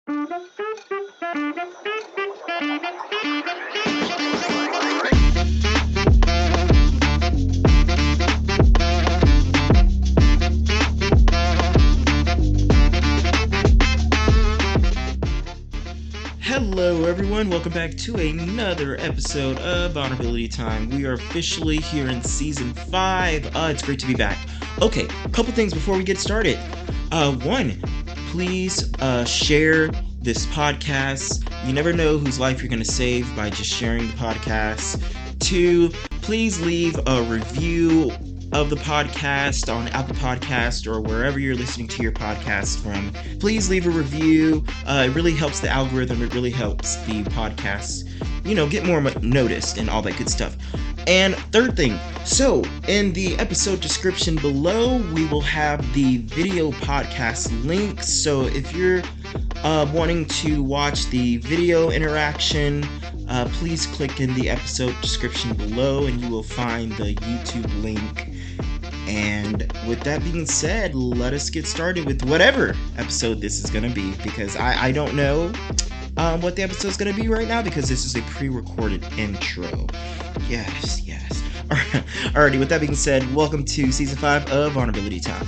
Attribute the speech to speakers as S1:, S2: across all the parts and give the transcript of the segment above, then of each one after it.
S1: Hello, everyone. Welcome back to another episode of Vulnerability Time. We are officially here in season 5. It's great to be back. Okay, a couple things before we get started. One, please share this podcast. You never know whose life you're going to save by just sharing the podcast. Two, please leave a review of the podcast on Apple Podcast or wherever you're listening to your podcast from. Please leave a review. It really helps the algorithm. It really helps the podcast, get more noticed and all that good stuff. And third thing, so in the episode description below, we will have the video podcast link. So if you're wanting to watch the video interaction, please click in the episode description below and you will find the YouTube link. And with that being said, let us get started with whatever episode this is going to be, because I don't know what the episode is going to be right now, because this is a pre-recorded intro. Yes. Alrighty, with that being said, welcome to season 5 of Vulnerability Time.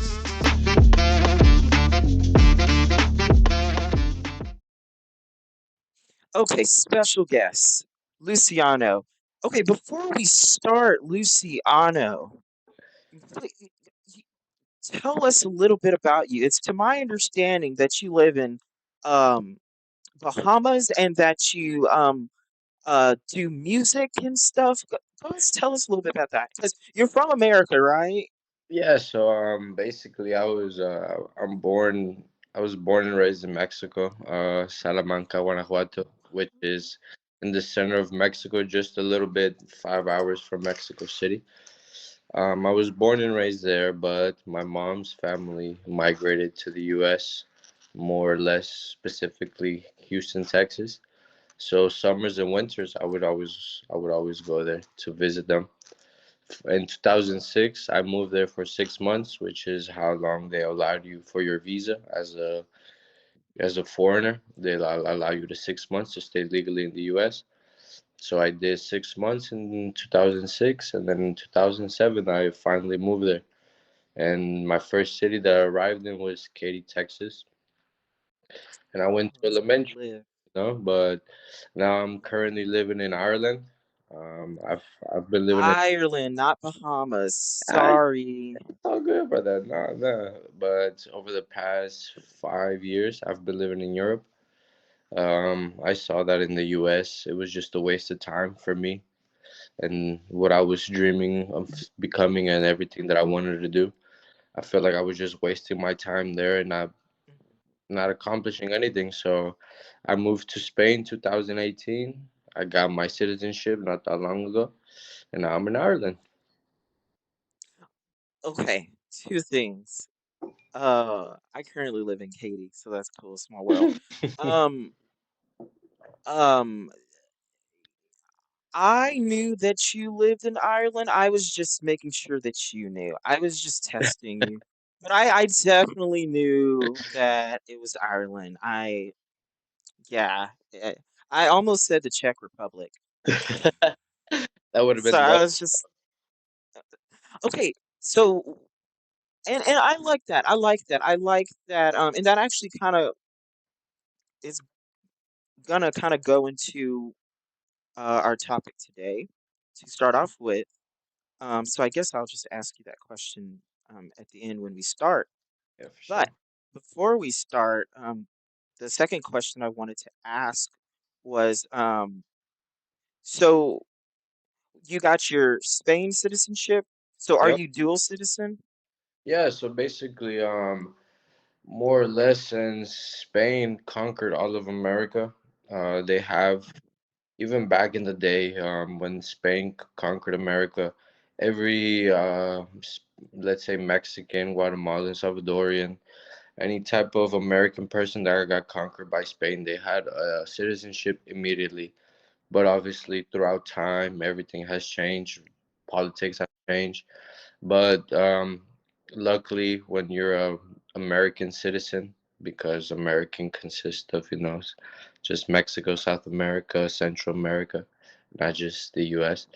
S1: Okay, special guest, Luciano. Okay, before we start, Luciano, tell us a little bit about you. It's to my understanding that you live in um, Bahamas and that you do music and stuff. Tell us a little bit about that, because you're from America, right?
S2: Yeah, so basically I was born and raised in Mexico, Salamanca, Guanajuato, which is in the center of Mexico, just a little bit 5 hours from Mexico City. I was born and raised there, but my mom's family migrated to the US, more or less specifically Houston, Texas. So summers and winters I would always go there to visit them. In 2006, I moved there for 6 months, which is how long they allowed you for your visa as a foreigner. They allow you to 6 months to stay legally in the U.S. So I did 6 months in 2006, and then in 2007, I finally moved there. And my first city that I arrived in was Katy, Texas, and I went
S1: Oh,
S2: to
S1: that's where I
S2: elementary,
S1: live.
S2: but now I'm currently living in Ireland. I've been living in.
S1: Ireland, not Bahamas.
S2: I
S1: Sorry.
S2: all good, brother. No, no. But over the past 5 years, I've been living in Europe. I saw that in the US, it was just a waste of time for me and what I was dreaming of becoming and everything that I wanted to do. I felt like I was just wasting my time there and not accomplishing anything. So I moved to Spain 2018. I got my citizenship not that long ago, and now I'm in Ireland.
S1: Okay, two things. I currently live in Katy, so that's cool. Small world. Um, um, I knew that you lived in Ireland. I was just making sure that you knew. I was just testing you. But I definitely knew that it was Ireland. Yeah, eh, I almost said the Czech Republic.
S2: That would have
S1: So
S2: been
S1: I
S2: dope.
S1: was just, okay. So, and I like that. I like that. I like that. And that actually kind of is gonna kind of go into our topic today to start off with. So I guess I'll just ask you that question at the end when we start.
S2: Yeah, for
S1: But
S2: sure.
S1: before we start, the second question I wanted to ask was, so you got your Spain citizenship. So are
S2: Yep.
S1: you dual citizen?
S2: Yeah, so basically, more or less, since Spain conquered all of America, they have, even back in the day, when Spain conquered America, every, let's say, Mexican, Guatemalan, Salvadorian, any type of American person that got conquered by Spain, they had citizenship immediately. But obviously, throughout time, everything has changed. Politics has changed. But luckily, when you're a American citizen, because American consists of, just Mexico, South America, Central America, not just the US.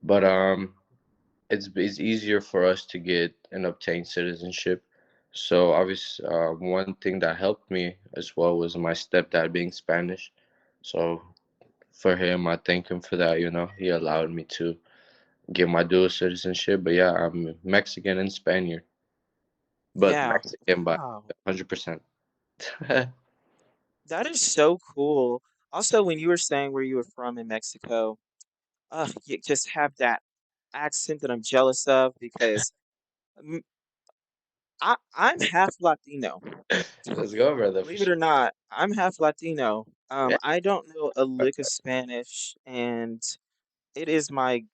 S2: But it's easier for us to get and obtain citizenship. So obviously, one thing that helped me as well was my stepdad being Spanish. So for him, I thank him for that. He allowed me to get my dual citizenship. But yeah, I'm Mexican and Spaniard, but
S1: Yeah.
S2: Mexican by
S1: Wow.
S2: 100%.
S1: That is so cool. Also, when you were saying where you were from in Mexico, you just have that accent that I'm jealous of because mm, I'm half Latino.
S2: Let's go, brother, for
S1: Believe it
S2: sure.
S1: or not, I'm half Latino.
S2: Yeah,
S1: I don't know a lick of Spanish, and it is my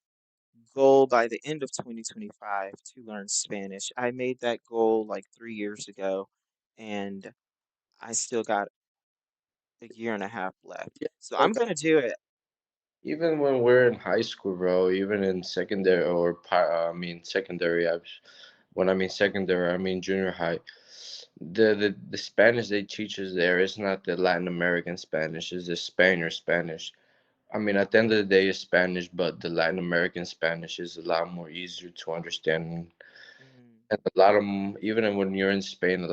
S1: goal by the end of 2025 to learn Spanish. I made that goal like 3 years ago, and I still got a year and a half left.
S2: yeah.
S1: So I'm
S2: Look,
S1: gonna do it.
S2: even when we're in high school, bro, even in secondary or I mean secondary. When I mean secondary, I mean junior high. The Spanish they teach us there is not the Latin American Spanish, it's the Spaniard Spanish. I mean, at the end of the day, it's Spanish, but the Latin American Spanish is a lot more easier to understand.
S1: Mm,
S2: And a lot of 'em, even when you're in Spain, a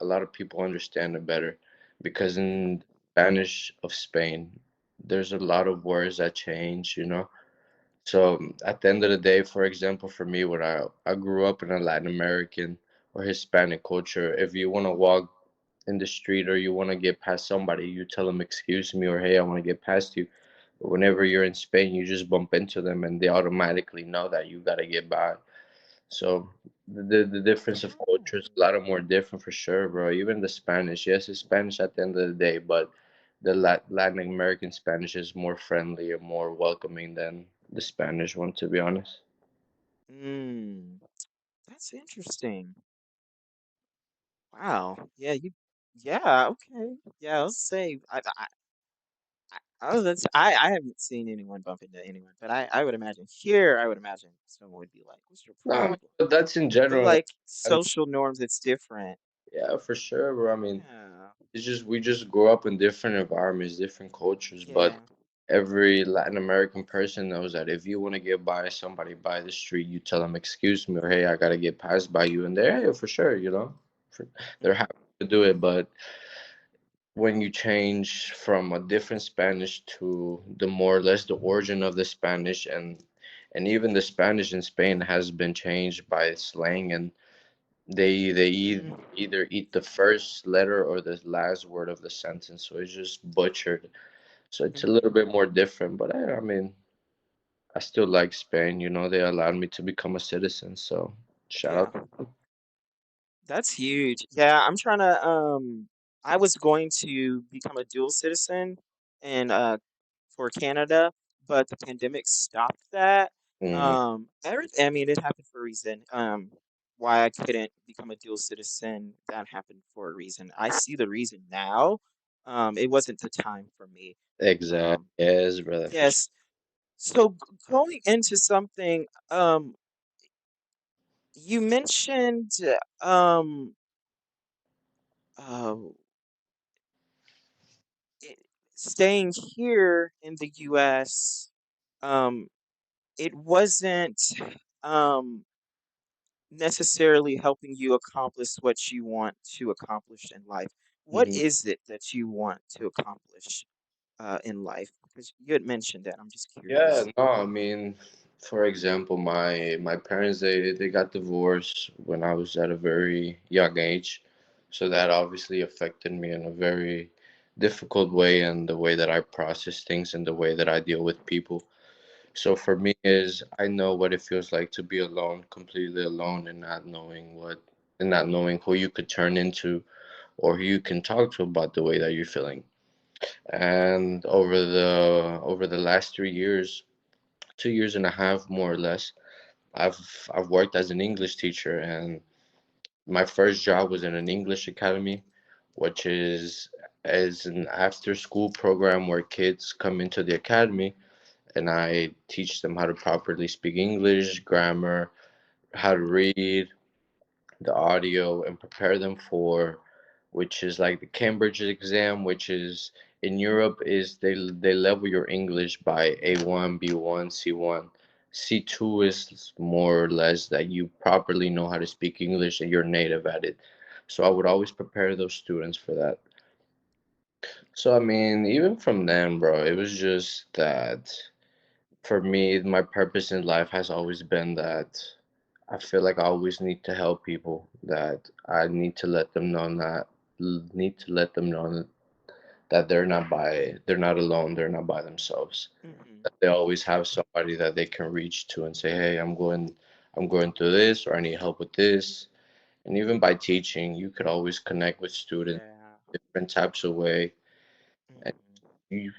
S2: lot of people understand it better, because
S1: mm,
S2: in Spanish of Spain, there's a lot of words that change. So at the end of the day, for example, for me, when I grew up in a Latin American or Hispanic culture, if you want to walk in the street or you want to get past somebody, you tell them, "Excuse me," or "Hey, I want to get past you." But whenever you're in Spain, you just bump into them and they automatically know that you got to get by. So the difference of culture is
S1: oh,
S2: a lot of more different for sure, bro. Even the Spanish, yes, it's Spanish at the end of the day, but the Latin American Spanish is more friendly and more welcoming than the Spanish one, to be honest.
S1: mm, that's interesting. Wow. Yeah, yeah, okay. Yeah, I'll say, I haven't seen anyone bump into anyone, but I would imagine here, I would imagine someone would be like, "What's your
S2: No,
S1: problem?"
S2: but that's in
S1: I feel
S2: general.
S1: like
S2: And
S1: social norms, it's different.
S2: yeah, for sure, bro. I mean,
S1: Yeah,
S2: it's just we just grew up in different environments, different cultures, but
S1: yeah.
S2: every Latin American person knows that if you want to get by somebody by the street, you tell them, "Excuse me," or "Hey, I gotta get past by you," and they're, "Yeah, for sure," they're
S1: Mm,
S2: happy to do it. But when you change from a different Spanish to the more or less the origin of the Spanish, and even the Spanish in Spain has been changed by slang, and
S1: mm,
S2: either eat the first letter or the last word of the sentence, so it's just butchered. So it's a
S1: mm,
S2: little bit more different, but I mean, I still like Spain. They allowed me to become a citizen, so shout
S1: yeah.
S2: out.
S1: That's huge. Yeah, I'm trying to I was going to become a dual citizen and for Canada, but the pandemic stopped that.
S2: Mm,
S1: I mean it happened for a reason. Why I couldn't become a dual citizen, that happened for a reason. I see the reason now. It wasn't the time for me.
S2: exactly.
S1: Um
S2: Yes, brother, for sure.
S1: yes. So going into something you mentioned um uh, it, staying here in the US, um, it wasn't um, necessarily helping you accomplish what you want to accomplish in life. What
S2: Mhm.
S1: is it that you want to accomplish in life? Because you had mentioned that. I'm just
S2: Yeah,
S1: curious.
S2: no, I mean, for example, my parents they got divorced when I was at a very young age, so that obviously affected me in a very difficult way, and the way that I process things and the way that I deal with people. So for me is I know what it feels like to be alone, completely alone, and not knowing who you could turn into or who you can talk to about the way that you're feeling. And over the last 3 years, 2 years and a half more or less, I've worked as an English teacher, and my first job was in an English academy, which is an after school program where kids come into the academy and I teach them how to properly speak English, grammar, how to read, the audio, and prepare them for which is like the Cambridge exam, which is in Europe is they level your English by A1, B1, C1. C2 is more or less that you properly know how to speak English and you're native at it. So I would always prepare those students for that. So I mean, even from then, bro, it was just that for me, my purpose in life has always been that I feel like I always need to help people, that I need to let them know that need to let them know that they're not alone, they're not by themselves.
S1: Hmm.
S2: That they always have somebody that they can reach to and say, "Hey, I'm going through this or I need help with this." And even by teaching, you could always connect with students
S1: Yeah.
S2: different types of way. And
S1: Hmm.
S2: you,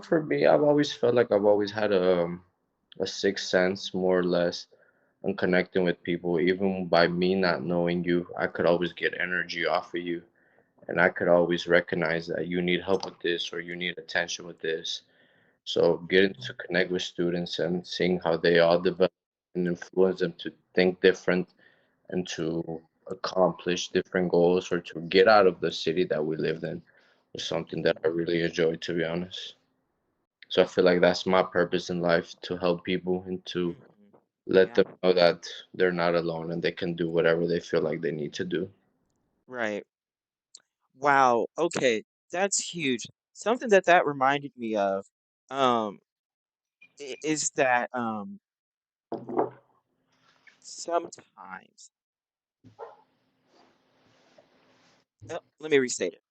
S2: for me, I've always felt like I've always had a sixth sense, more or less, on connecting with people. Even by me not knowing you, I could always get energy off of you, and I could always recognize that you need help with this or you need attention with this. So getting to connect with students and seeing how they all develop and influence them to think different and to accomplish different goals or to get out of the city that we lived in was something that I
S1: Hmm.
S2: really enjoyed, to be honest. So I feel like that's my purpose in life, to help people and to
S1: Hmm.
S2: let
S1: Yeah.
S2: them know that they're not alone and they can do whatever they feel like they need to do.
S1: Right. Wow. Okay. That's huge. Something that reminded me of, um, is that sometimes, let me restate it.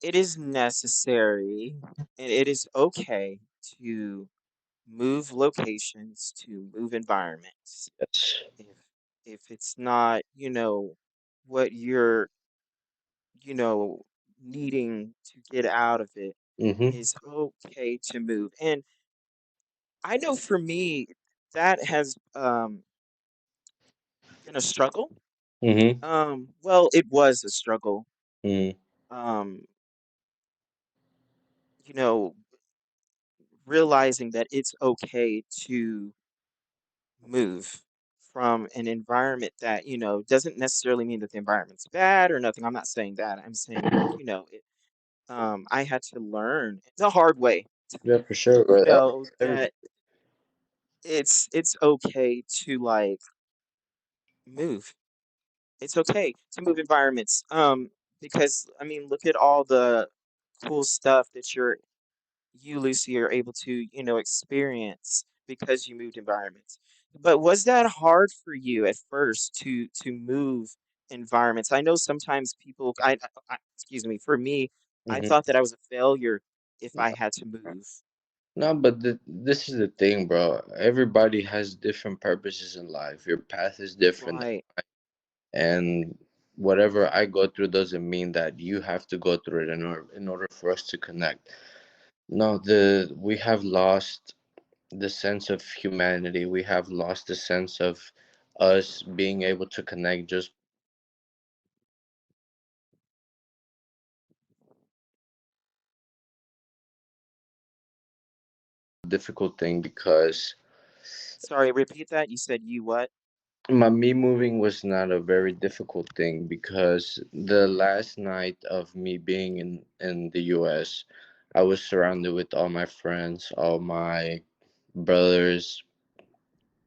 S1: It is necessary and it is okay to move locations, to move environments.
S2: Yes.
S1: If it's not, what you're, you know, needing to get out of it,
S2: Mhm.
S1: is okay to move. And I know for me, that has been a struggle.
S2: Mhm.
S1: Well, it was a struggle.
S2: Mhm.
S1: Um, you know, realizing that it's okay to move from an environment that, doesn't necessarily mean that the environment's bad or nothing. I'm not saying that. I'm saying like, I had to learn the hard way,
S2: Yeah, for sure, bro. Everybody.
S1: that it's okay to like move. It's okay to move environments. Because I mean, look at all the cool stuff that you, Lucy, are able to, experience because you moved environments. But was that hard for you at first to move environments? I know sometimes people, excuse me, for me, I
S2: Mhm.
S1: thought that I was a failure if I had to move.
S2: No, but this is the thing, bro. Everybody has different purposes in life. Your path is different,
S1: Right.
S2: and whatever I go through doesn't mean that you have to go through it in order for us to connect. No, the we have lost the sense of humanity. We have lost the sense of us being able to connect. Just a difficult thing because
S1: Sorry, repeat that. You said you what?
S2: me moving was not a very difficult thing because the last night of me being in the US, I was surrounded with all my friends, all my brothers,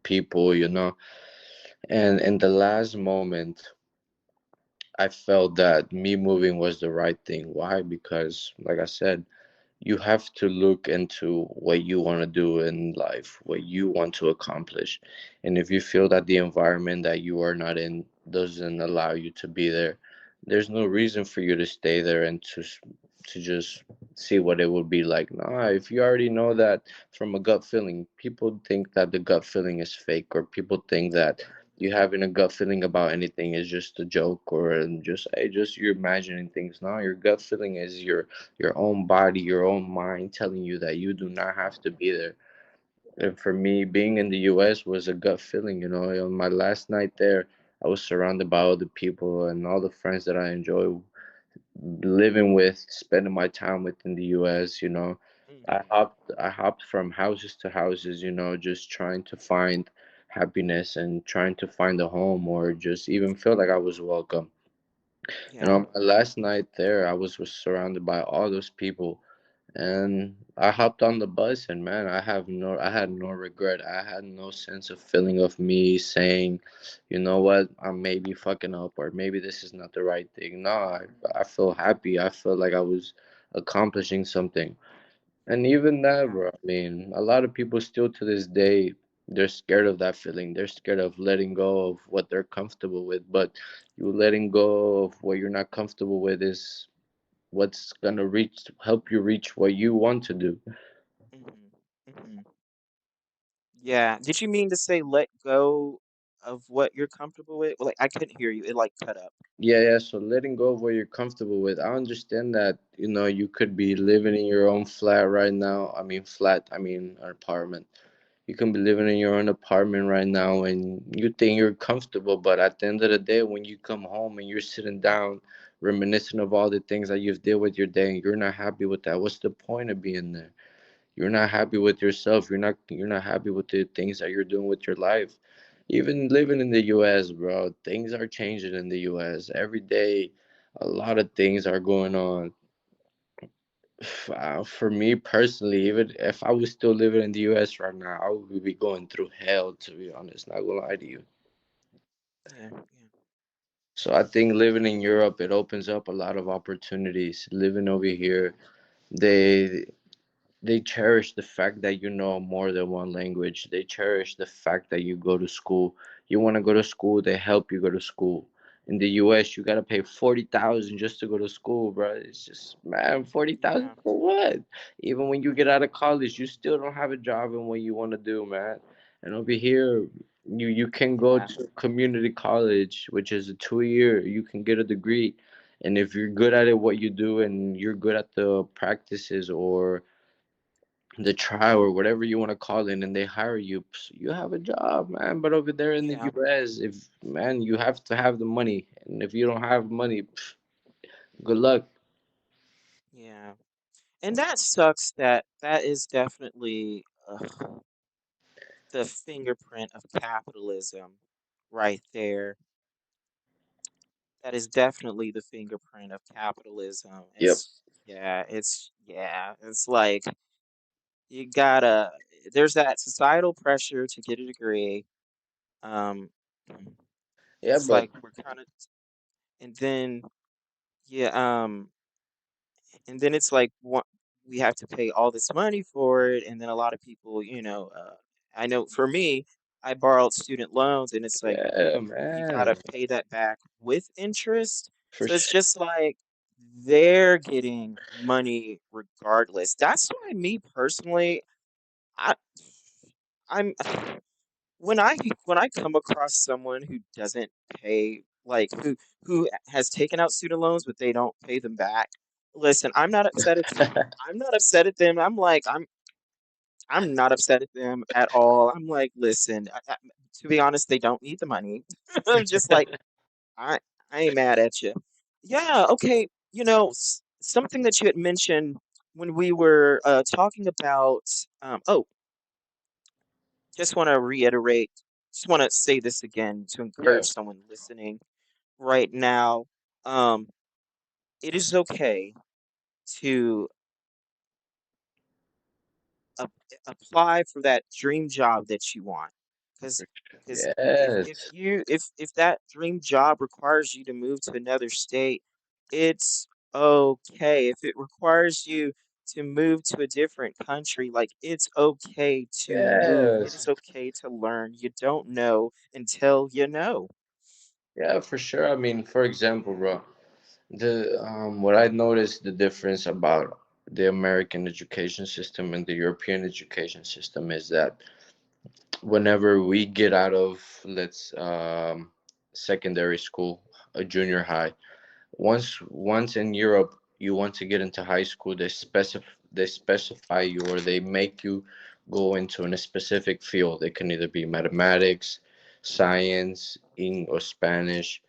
S2: people, and in the last moment I felt that me moving was the right thing. Why? Because like I said, you have to look into what you want to do in life, what you want to accomplish. And if you feel that the environment that you are not in doesn't allow you to be there, there's no reason for you to stay there and to just see what it would be like. Nah, if you already know that from a gut feeling, people think that the gut feeling is fake, or people think that you having a gut feeling about anything is just a joke, or just hey, just you're imagining things. No, your gut feeling is your own body, your own mind telling you that you do not have to be there. And for me, being in the US was a gut feeling, On my last night there, I was surrounded by all the people and all the friends that I enjoy living with, spending my time with in the US.
S1: Hmm.
S2: I hopped from houses to houses, just trying to find happiness and trying to find a home or just even feel like I was welcome. And
S1: Yeah.
S2: on my last night there, I was surrounded by all those people, and I hopped on the bus, and man, I had no regret. I had no sense of feeling of me saying, you know what, I'm maybe fucking up, or maybe this is not the right thing. No, I feel happy. I felt like I was accomplishing something. And even that,
S1: Yeah.
S2: bro, I mean, a lot of people still to this day, they're scared of that feeling. They're scared of letting go of what they're comfortable with. But you letting go of what you're not comfortable with is what's gonna help you reach what you want to do.
S1: Hmm. Hmm. Yeah. Did you mean to say let go of what you're comfortable with? Well, like I couldn't hear you. It like cut up.
S2: Yeah, yeah. So letting go of what you're comfortable with. I understand that, you could be living in your own flat right now. I mean, an apartment. You can be living in your own apartment right now and you think you're comfortable, but at the end of the day, when you come home and you're sitting down reminiscing of all the things that you've did with your day and you're not happy with that, what's the point of being there? You're not happy with yourself. You're not happy with the things that you're doing with your life. Even living in the US, bro, things are changing in the US. Every day a lot of things are going on. For me personally, even if I was still living in the US right now, I would be going through hell, to be honest. Not gonna lie to you.
S1: Yeah. Yeah.
S2: So I think living in Europe, it opens up a lot of opportunities. Living over here, they they cherish the fact that you know more than one language. They cherish the fact that you go to school. You want to go to school, they help you go to school. In the US, you gotta pay 40,000 just to go to school, bro. It's just, man, 40,000
S1: Yeah.
S2: for what? Even when you get out of college, you still don't have a job in what you want to do, man. And over here, you can go
S1: Yeah.
S2: to community college, which is a 2 year. You can get a degree, and if you're good at it, what you do, and you're good at the practices or the trial or whatever you want to call it, and they hire you, you have a job, man. But over there in the
S1: Yeah.
S2: US, if man, you have to have the money, and if you don't have money, good luck.
S1: Yeah. And that sucks. That is definitely the fingerprint of capitalism right there. That is definitely the fingerprint of capitalism.
S2: Yep.
S1: It's like you gotta, there's that societal pressure to get a degree. Um,
S2: Yeah,
S1: it's
S2: but
S1: like we're kind of, and then, yeah, and then it's like we have to pay all this money for it, and then a lot of people, I know for me, I borrowed student loans, and it's like
S2: yeah,
S1: you gotta
S2: man,
S1: pay that back with interest.
S2: for
S1: So it's
S2: sure.
S1: just like they're getting money regardless. That's why me personally, I I'm when I when I come across someone who doesn't pay, like who has taken out student loans but they don't pay them back. Listen, I'm not upset at them. I'm not upset at them at all. I'm like, listen, to be honest, they don't need the money. I'm just like, I I ain't mad at you. Yeah, okay. Something that you had mentioned when we were talking about oh, just want to reiterate, just want to say this again to
S2: Yeah,
S1: encourage someone listening right now. Um, it is okay to ap- apply for that dream job that you want, because
S2: yes,
S1: if that dream job requires you to move to another state, it's okay. If it requires you to move to a different country, like it's okay to move. It
S2: yes,
S1: is okay to learn. You don't know until you know.
S2: yeah, for sure. I mean, for example, bro, the what I noticed the difference about the American education system and the European education system is that whenever we get out of, let's secondary school, a junior high, once in Europe you want to get into high school, they specify you or they make you go into a specific field. It can either be mathematics, science, or Spanish,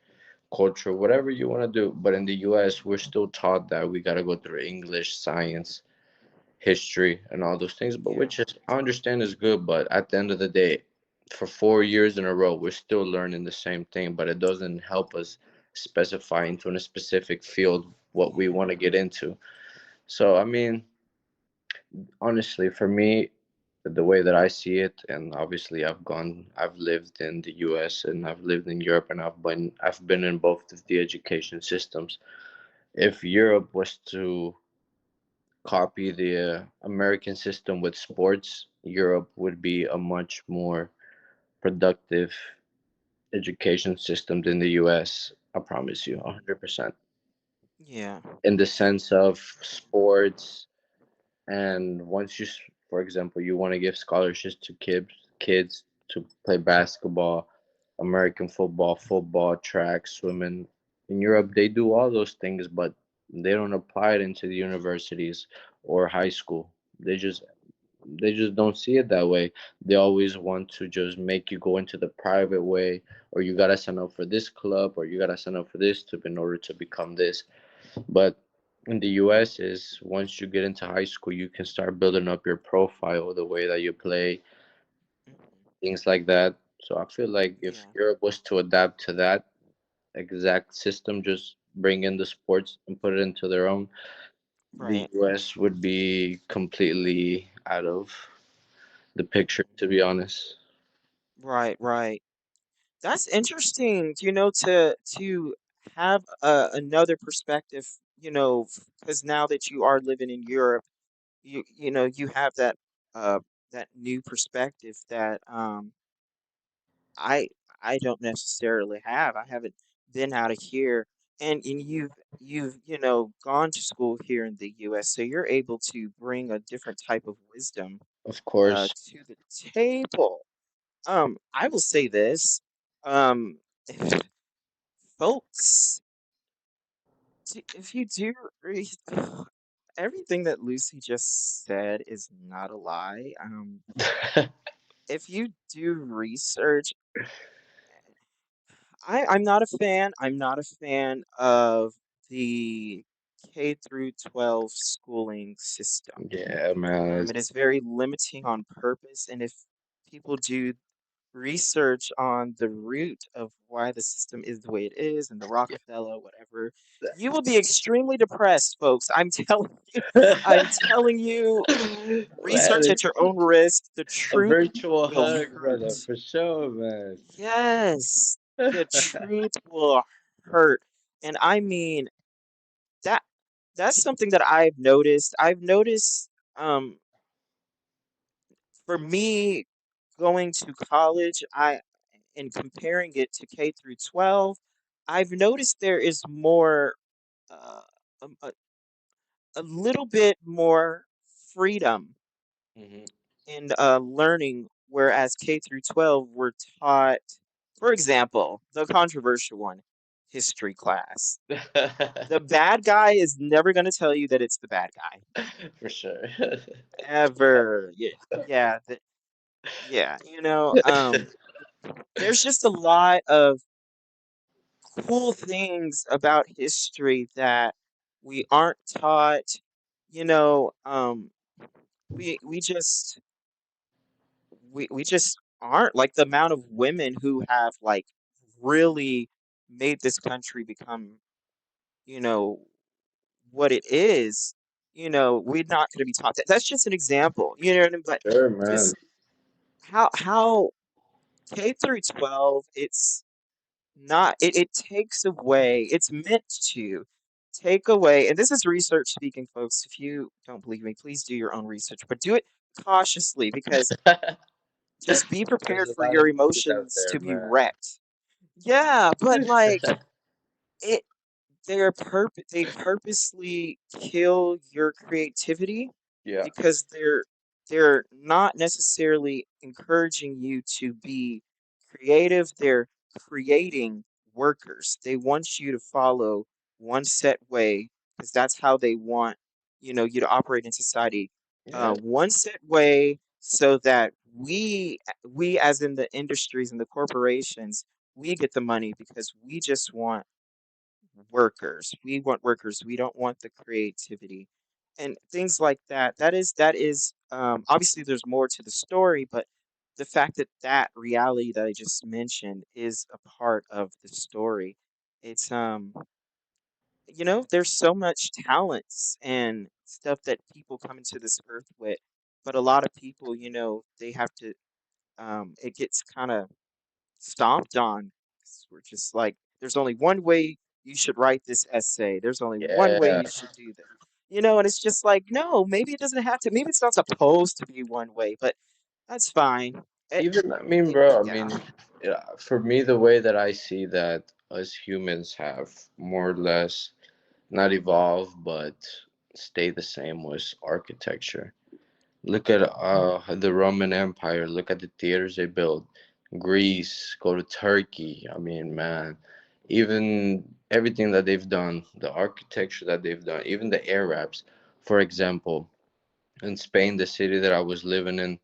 S2: culture, whatever you want to do. But in the US, we're still taught that we got to go through English, science, history, and all those things, but
S1: Yeah.
S2: which is, I understand, is good. But at the end of the day, for 4 years in a row, we're still learning the same thing, but it doesn't help us specify into a specific field what we want to get into. So, I mean, honestly, for me, the way that I see it, and obviously I've lived in the US and I've lived in Europe, and I've been in both of the education systems. If Europe was to copy the American system with sports, Europe would be a much more productive education system than the US. I promise you, 100%.
S1: Yeah.
S2: In the sense of sports, and once for example, you want to give scholarships to kids to play basketball, American football, track, swimming. In Europe, they do all those things, but they don't apply it into the universities or high school. They just don't see it that way. They always want to just make you go into the private way, or you gotta sign up for this club, or you gotta sign up for this to in order to become this. But in the US is once you get into high school, you can start building up your profile, the way that you play,
S1: Mhm.
S2: things like that. So I feel like if
S1: Yeah.
S2: Europe was to adapt to that exact system, just bring in the sports and put it into their own, the
S1: Right.
S2: US would be completely out of the picture,
S1: Mhm.
S2: to be honest.
S1: Right, right. That's interesting, to have another perspective, because now that you are living in Europe, you have uh that new perspective that I I don't necessarily have. I haven't been out of here, and you've gone to school here in the US, so you're able to bring a different type of wisdom
S2: Of course.
S1: to the table. I will say this. Um, folks, if you do re- everything that Lucy just said is not a lie. If you do research, I'm not a fan. I'm not a fan of the K through 12 schooling system.
S2: Yeah, man.
S1: It is very limiting on purpose, and if people do research on the root of why the system is the way it is and the Rockefeller, whatever, you will be extremely depressed, folks. I'm telling you, I'm telling you,
S2: Man,
S1: research at your own risk. The
S2: a
S1: truth
S2: virtual
S1: will
S2: hug, brother,
S1: hurt.
S2: for sure, man.
S1: Yes, the truth will hurt. And I mean, that that's something that I've noticed. I've noticed for me going to college, I and comparing it to K through 12, I've noticed there is more uh, a, a little bit more freedom
S2: Hmm.
S1: in learning, whereas K through 12 we're taught, for example, the controversial one, history class. The bad guy is never going to tell you that it's the bad guy
S2: For sure.
S1: ever. Yeah, yeah, yeah. There's just a lot of cool things about history that we aren't taught. You know, we just we just aren't, like, the amount of women who have, like, really made this country become, you know, what it is. We're not going to be taught that. That's just an example, what I mean? But
S2: Sure, man.
S1: just how K through 12, it takes away, it's meant to take away, and this is research speaking, folks. If you don't believe me, please do your own research, but do it cautiously, because just be
S2: There's
S1: prepared
S2: a
S1: for
S2: lot of
S1: your
S2: things out
S1: emotions
S2: there,
S1: to be
S2: man.
S1: wrecked. Yeah, but like it they purposely kill your creativity
S2: Yeah.
S1: because they're not necessarily encouraging you to be creative. They're creating workers. They want you to follow one set way because that's how they want, you to operate in society.
S2: Yeah.
S1: One set way so that we as in the industries and the corporations, we get the money because we just want workers. We want workers. We don't want the creativity and things like that. That is obviously there's more to the story, but the fact that that reality that I just mentioned is a part of the story, it's there's so much talents and stuff that people come into this earth with, but a lot of people, they have to it gets kind of stomped on. 'Cause we're just like, there's only one way you should write this essay. There's only one way
S2: Yeah.
S1: you should do that. And it's just like, no, maybe it doesn't have to. Maybe it's not supposed to be one way, but that's fine. It,
S2: Even, I mean,
S1: it
S2: bro, I
S1: yeah,
S2: mean, yeah, for me, the way that I see that us humans have more or less not evolved, but stay the same was architecture. Look at the Roman Empire. Look at the theaters they built. Greece, go to Turkey. I mean, man, even everything that they've done, the architecture that they've done, even the Arabs, for example, in Spain, the city that I was living in,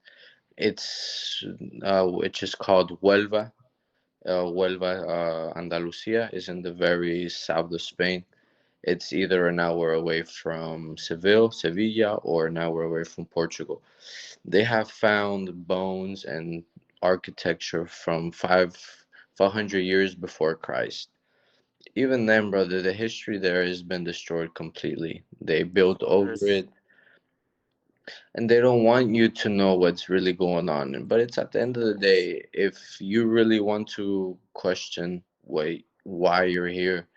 S2: it's just called Huelva. Huelva, Andalusia, is in the very south of Spain. It's either an hour away from Sevilla, or an hour away from Portugal. They have found bones and architecture from 500 years before Christ. Even then, brother, the history there has been destroyed completely. They built over
S1: there's
S2: it, and they don't want you to know what's really going on. But it's at the end of the day, if you really want to question why you're here,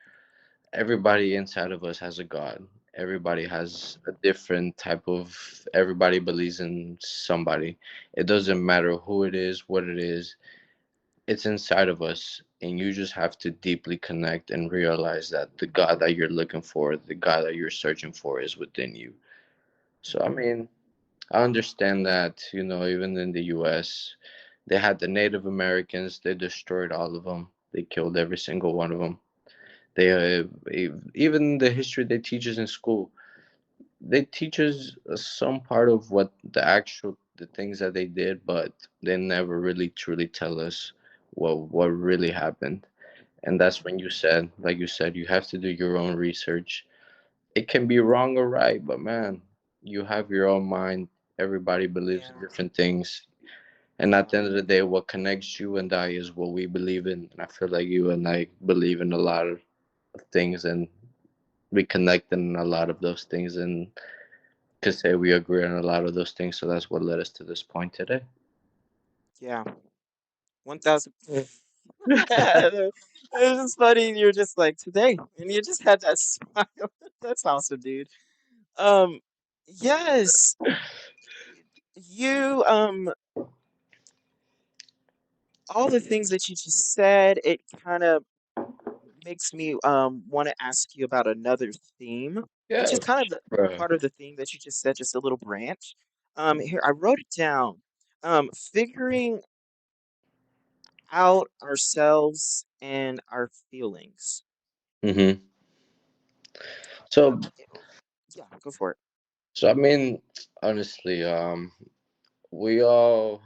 S2: everybody inside of us has a God. Everybody has a different type of, everybody believes in somebody. It doesn't matter who it is, what it is, it's inside of us. And you just have to deeply connect and realize that the God that you're looking for, the God that you're searching for, is within you. So, I mean, I understand that, even in the US, they had the Native Americans, they destroyed all of them, they killed every single one of them. They even the history they teach us in school, they teach us some part of what the things that they did, but they never really truly tell us what really happened. And that's when you said, like you said, you have to do your own research. It can be wrong or right, but man, you have your own mind. Everybody believes in
S1: yeah,
S2: different things. And at the
S1: yeah,
S2: end of the day, what connects you and I is what we believe in. And I feel like you and I believe in a lot of things, and we connect in a lot of those things, and could say we agree on a lot of those things. So that's what led us to this point today.
S1: yeah. 1,000. It's just funny. You're just like today, and you just had that smile. That's awesome, dude. Um, yes, you all the things that you just said, it kind of makes me want to ask you about another theme, which is
S2: Yeah,
S1: kind of the
S2: bro.
S1: part of the theme that you just said, just a little branch. Here I wrote it down. Figuring out ourselves and our feelings.
S2: Hmm. So,
S1: Eh, Yeah, go for it.
S2: I mean, honestly, we all,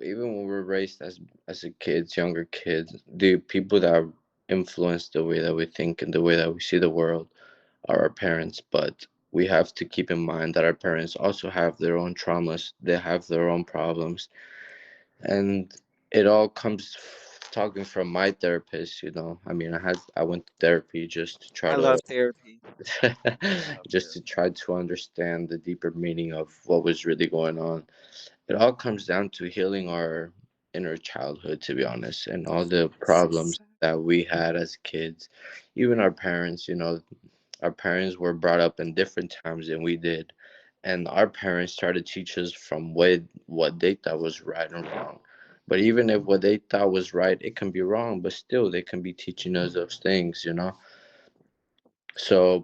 S2: even when we're raised as a kids, younger kids, the people that influence the way that we think and the way that we see the world are our parents. But we have to keep in mind that our parents also have their own traumas. They have their own problems, and it all comes talking from my therapist. I mean, I went to therapy just to try
S1: I
S2: to
S1: love therapy. I love
S2: just to
S1: therapy.
S2: try to understand the deeper meaning of what was really going on. It all comes down to healing our inner childhood, to be honest, and all the problems that we had as kids. Even our parents, our parents were brought up in different times than we did, and our parents started to teach us from what they thought was right and wrong. But even if what they thought was right, it can be wrong, but still they can be teaching us those things. So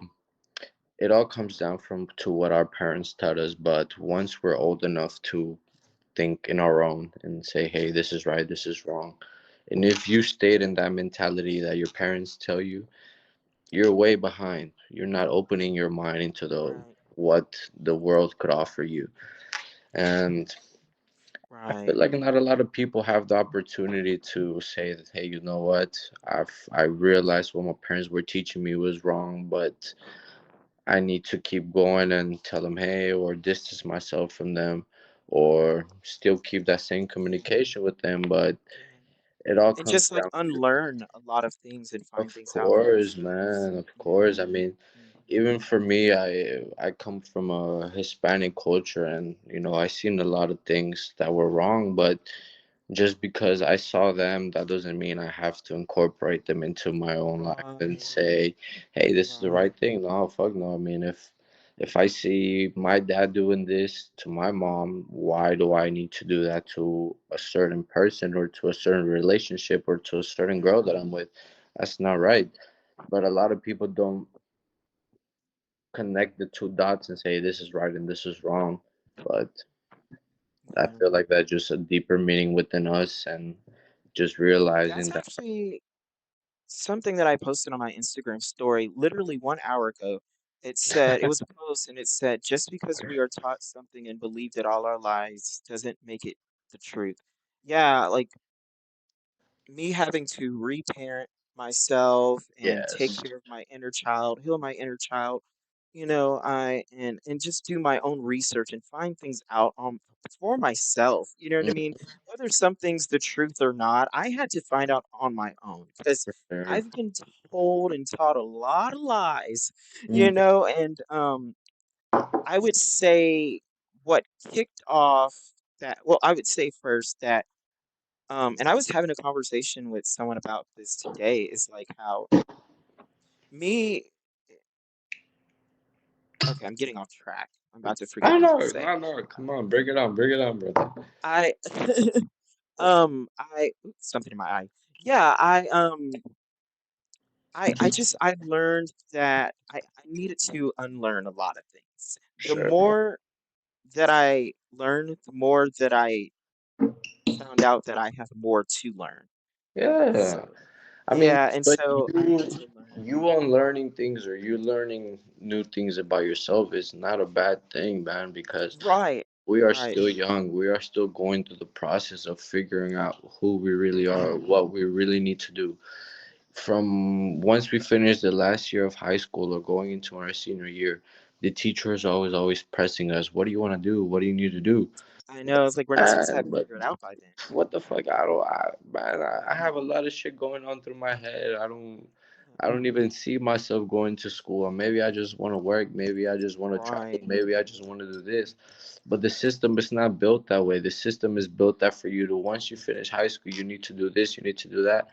S2: it all comes down from to what our parents taught us. But once we're old enough to think in our own and say, hey, this is right, this is wrong, and if you stayed in that mentality that your parents tell you, you're way behind. You're not opening your mind into the
S1: Right,
S2: what the world could offer you. And I feel
S1: right,
S2: like not a lot of people have the opportunity to say that, hey, you know what? I realized what my parents were teaching me was wrong, but I need to keep going and tell them, hey, or distance myself from them, or still keep that same communication with them. But
S1: Yeah.
S2: it all
S1: And
S2: comes
S1: just like
S2: down to,
S1: unlearn a lot of things and
S2: of
S1: find things out that are
S2: course,
S1: truths.
S2: man, of course. I
S1: Yeah.
S2: mean, even
S1: Hmm.
S2: for me, I come from a Hispanic culture, and I seen a lot of things that were wrong, but just because I saw them, that doesn't mean I have to incorporate them into my own life and
S1: Right.
S2: say, "Hey, this is the
S1: Right.
S2: right thing." No, fuck no. I mean, if I see my dad doing this to my mom, why do I need to do that to a certain person or to a certain relationship or to a certain girl that I'm with? That's not right. But a lot of people don't connect the two dots and say this is right and this is wrong. But I
S1: Yeah.
S2: feel like that's just a deeper meaning within us, and just
S1: That's
S2: realizing that.
S1: actually something that I posted on my Instagram story literally 1 hour ago. It was a post and it said, just because we are taught something and believed it all our lives doesn't make it the truth. Yeah, like me having to reparent myself and take
S2: Yes.
S1: care of my inner child, heal my inner child, and just do my own research and find things out for myself. You know what I
S2: Mm,
S1: mean? Whether something's the truth or not, I had to find out on my own because
S2: sure.
S1: I've been told and taught a lot of lies,
S2: Mm.
S1: and I would say what kicked off I would say first that and I was having a conversation with someone about this today, is like how me okay, I'm getting off track. I'm about to forget
S2: I
S1: what I was
S2: know,
S1: gonna say.
S2: no, no, come on, bring it on, brother.
S1: I something in my eye. Yeah, I've learned that I needed to unlearn a lot of things. The
S2: Sure.
S1: more that I learned, the more that I found out that I have more to learn.
S2: Yeah.
S1: So
S2: I mean,
S1: yeah, and
S2: but
S1: so I
S2: you
S1: had to learn.
S2: you unlearning things or you learning new things about yourself is not a bad thing, man, because
S1: Right.
S2: we are
S1: Right.
S2: still young. We are still going through the process of figuring out who we really are, what we really need to do. From once we finish the last year of high school or going into our senior year, the teacher is always pressing us. What do you want to do? What do you need to do?
S1: I know, it's like we're not supposed to have it
S2: But
S1: figured out by then.
S2: what the fuck? I don't. Man, I have a lot of shit going on through my head. I don't even see myself going to school. Maybe I just want to work. Maybe I just want to travel.
S1: Right.
S2: Maybe I just want to do this. But the system is not built that way. The system is built that for you to, once you finish high school, you need to do this. You need to do that,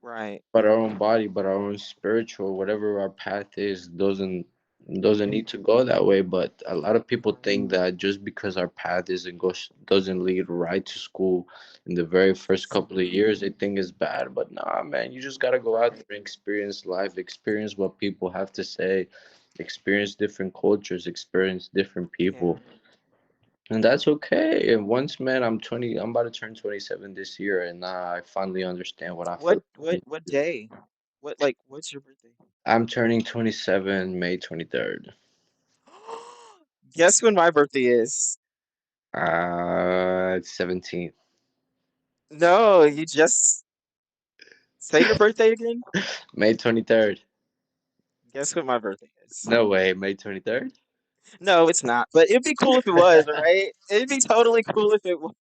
S1: Right.
S2: but our own body, but our own spiritual, whatever our path is, doesn't need to go that way. But a lot of people
S1: Right.
S2: think that just because our path doesn't lead right to school in the very first couple of years, they think it's bad. But nah, man, you just gotta go out
S1: Right.
S2: there and experience life, experience what people have to say, experience different cultures, experience different people.
S1: Yeah.
S2: And that's okay. And once, man, I'm about to turn 27 this year, and now I finally understand what I feel.
S1: What day? What's your birthday?
S2: I'm turning 27 May 23rd.
S1: Guess when my birthday is?
S2: It's 17th.
S1: No, you just say your birthday again.
S2: May 23rd.
S1: Guess what my birthday is?
S2: No way, May 23rd?
S1: No, it's not. But it'd be cool if it was, right? It'd be totally cool if it was.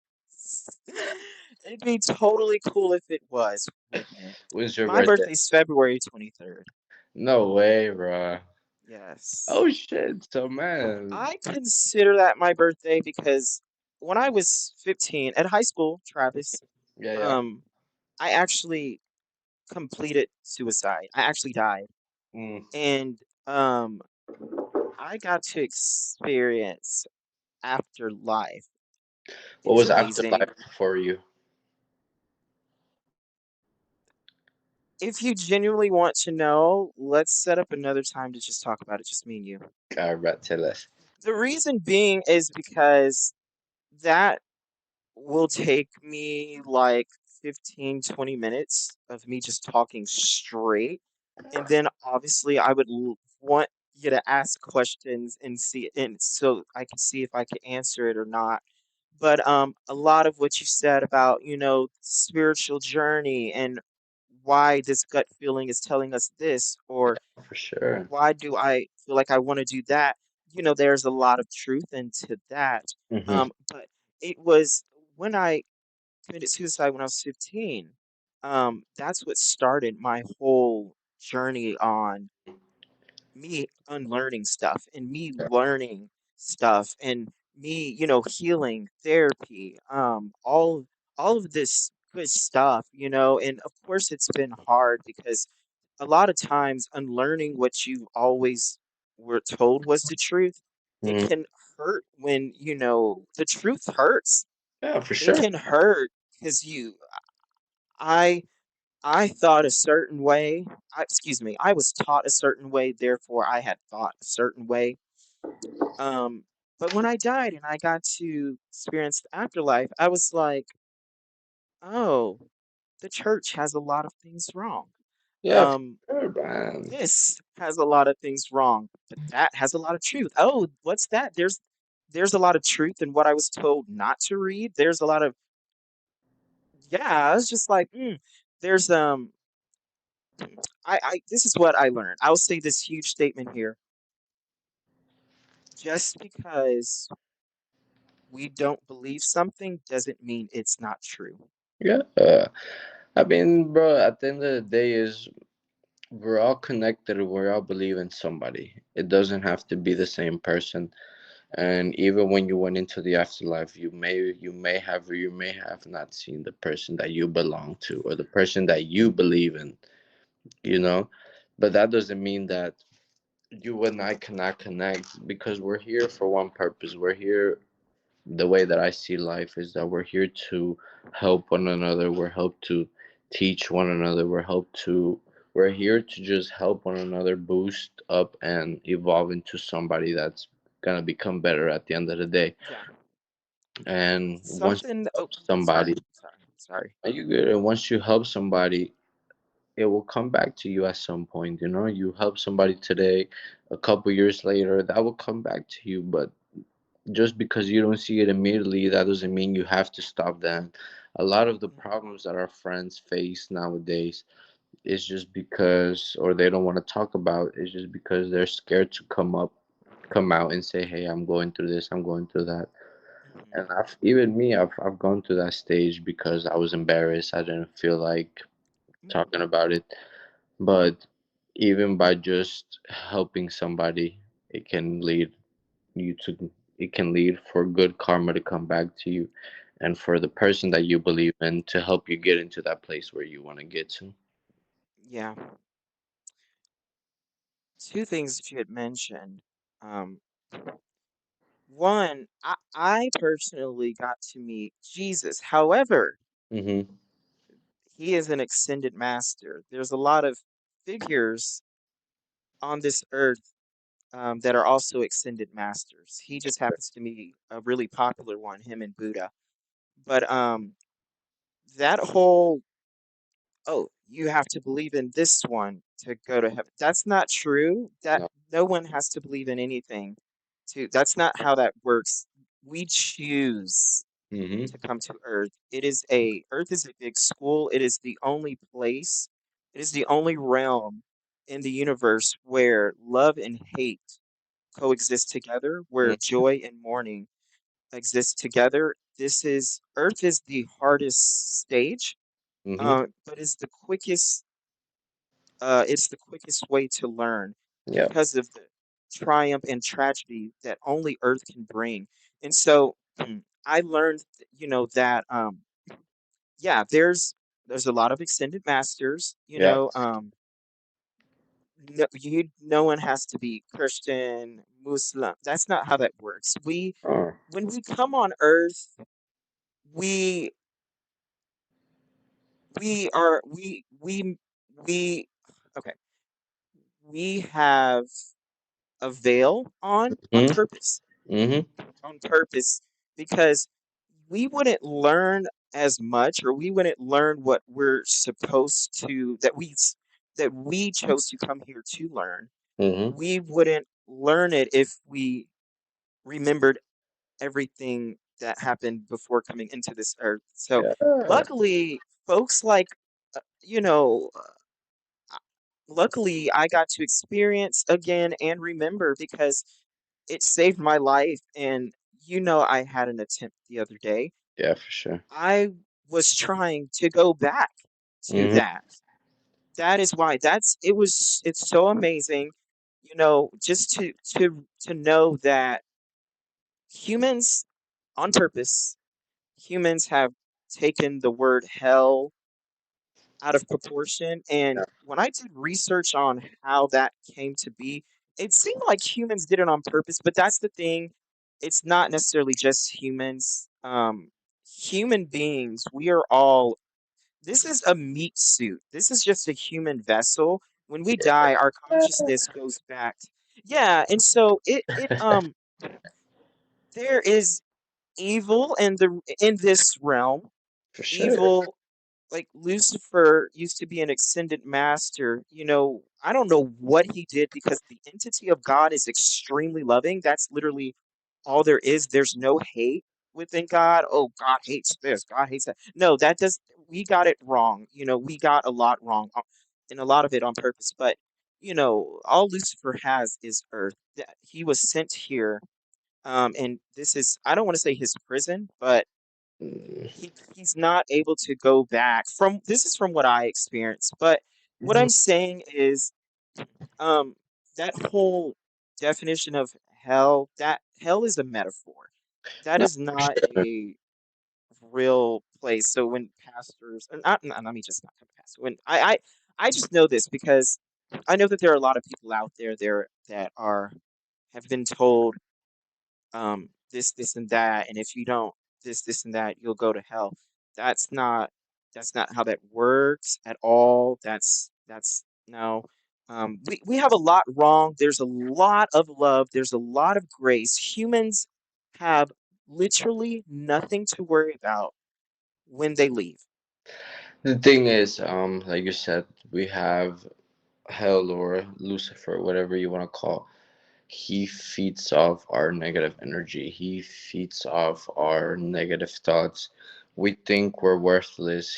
S1: It'd be totally cool if it was, wouldn't it?
S2: When's your
S1: My
S2: birthday?
S1: birthday's February 23rd.
S2: No way, bro.
S1: Yes.
S2: Oh shit. So man.
S1: I consider that my birthday because when I was 15 at high school, Travis,
S2: Yeah, yeah.
S1: um, I actually completed suicide. I actually died.
S2: Mm.
S1: And um, I got to experience afterlife. It
S2: What
S1: was
S2: was
S1: amazing.
S2: afterlife for you?
S1: If you genuinely want to know, let's set up another time to just talk about it, just me and you.
S2: God, bro, tell us.
S1: The reason being is because that will take me like 15, 20 minutes of me just talking straight. And then obviously I would want you to ask questions and see, and so I can see if I can answer it or not. But a lot of what you said about, spiritual journey and why this gut feeling is telling us this, or
S2: For sure.
S1: why do I feel like I want to do that? There's a lot of truth into that.
S2: Hmm.
S1: But it was when I committed suicide when I was 15. That's what started my whole journey on me unlearning stuff and me
S2: Yeah.
S1: learning stuff and me, healing therapy, all of this good stuff, and of course it's been hard because a lot of times unlearning what you always were told was the truth, it
S2: Mhm.
S1: can hurt when, the truth hurts.
S2: Yeah, for
S1: It
S2: sure.
S1: can hurt because I I thought a certain way. Excuse me, I was taught a certain way, therefore I had thought a certain way. Um, but when I died and I got to experience the afterlife, I was like, oh, the church has a lot of things wrong.
S2: Yeah, for
S1: Um,
S2: sure, man.
S1: this has a lot of things wrong, but that has a lot of truth. Oh, what's that? There's a lot of truth in what I was told not to read. There's a lot of yeah, I was just like, there's I this is what I learned. I'll say this huge statement here. Just because we don't believe something doesn't mean it's not true.
S2: Yeah. I mean, bro, at the end of the day, is we're all connected. We all believe in somebody. It doesn't have to be the same person. And even when you went into the afterlife, you may have not seen the person that you belong to or the person that you believe in. You know, but that doesn't mean that you and I cannot connect because we're here for one purpose. We're here. The way that I see life is that we're here to help one another. We're helped to teach one another. We're here to just help one another boost up and evolve into somebody that's gonna become better at the end of the day.
S1: Yeah.
S2: And once you
S1: Something
S2: help
S1: oh, sorry.
S2: somebody,
S1: Sorry. Sorry.
S2: you good. And once you help somebody, it will come back to you at some point. You know, you help somebody today, a couple years later, that will come back to you. But just because you don't see it immediately, that doesn't mean you have to stop that. A lot of the
S1: Mhm.
S2: problems that our friends face nowadays is just because, or they don't want to talk about, is just because they're scared to come out and say, "Hey, I'm going through this. I'm going through that."
S1: Mhm.
S2: And even me, I've gone through that stage because I was embarrassed. I didn't feel like
S1: Mm.
S2: talking about it. But even by just helping somebody, it can lead you to it can lead for good karma to come back to you and for the person that you believe in to help you get into that place where you want to get to.
S1: Yeah. Two things that you had mentioned. Um, one, I personally got to meet Jesus. However,
S2: Mhm.
S1: he is an extended master. There's a lot of figures on this earth that are also extended masters. He just happens to be a really popular one, him and Buddha. But that whole oh, you have to believe in this one to go to heaven. That's not true. That
S2: No.
S1: no one has to believe in anything to that's not how that works. We choose
S2: Mhm.
S1: to come to Earth is a big school. It is the only place, it is the only realm in the universe where love and hate coexist together, where joy and mourning exist together. This is Earth is the hardest stage,
S2: Mhm.
S1: but it's the quickest way to learn
S2: Yeah.
S1: because of the triumph and tragedy that only Earth can bring. And so I learned, that yeah, there's a lot of extended masters.
S2: Yeah.
S1: No one has to be Christian, Muslim. That's not how that works.
S2: Oh.
S1: When we come on Earth, we we okay. We have a veil on
S2: Mhm.
S1: purpose
S2: Mhm.
S1: because we wouldn't learn as much or we wouldn't learn what we're supposed to that we chose to come here to learn.
S2: Mhm.
S1: We wouldn't learn it if we remembered everything that happened before coming into this earth. So
S2: Yeah.
S1: luckily folks like uh, you know uh, luckily I got to experience again and remember because it saved my life. And I had an attempt the other day.
S2: Yeah, for sure.
S1: I was trying to go back to
S2: Hmm.
S1: that. That is why it's so amazing, just to know that humans on purpose, humans have taken the word hell out of proportion. And
S2: Yeah.
S1: when I did research on how that came to be, it seemed like humans did it on purpose, but that's the thing. It's not necessarily just humans. Human beings, we are all, this is a meat suit. This is just a human vessel. When we die, our consciousness goes back. Yeah, and so there is evil in this realm.
S2: For sure.
S1: Evil, like Lucifer used to be an ascended master. I don't know what he did because the entity of God is extremely loving. That's literally all there is. There's no hate within God. Oh, God hates this. God hates that. No, we got it wrong. We got a lot wrong, and a lot of it on purpose. But, all Lucifer has is earth. He was sent here. And this is, I don't want to say his prison, but
S2: Mm.
S1: he's not able to go back from, this is from what I experienced. But what
S2: Mhm.
S1: I'm saying is, um that whole definition of hell, that hell is a metaphor. That
S2: No,
S1: is
S2: for
S1: not
S2: sure.
S1: a real place. So when pastors, and not, let me just not come to pastor. When I just know this because I know that there are a lot of people out there that are have been told this and that, and if you don't this and that, you'll go to hell. That's not that's not how that works at all. That's no. We have a lot wrong. There's a lot of love, there's a lot of grace. Humans have literally nothing to worry about when they leave.
S2: The thing is, like you said, we have hell or Lucifer, whatever you want to call. He feeds off our negative energy. He feeds off our negative thoughts. We think we're worthless.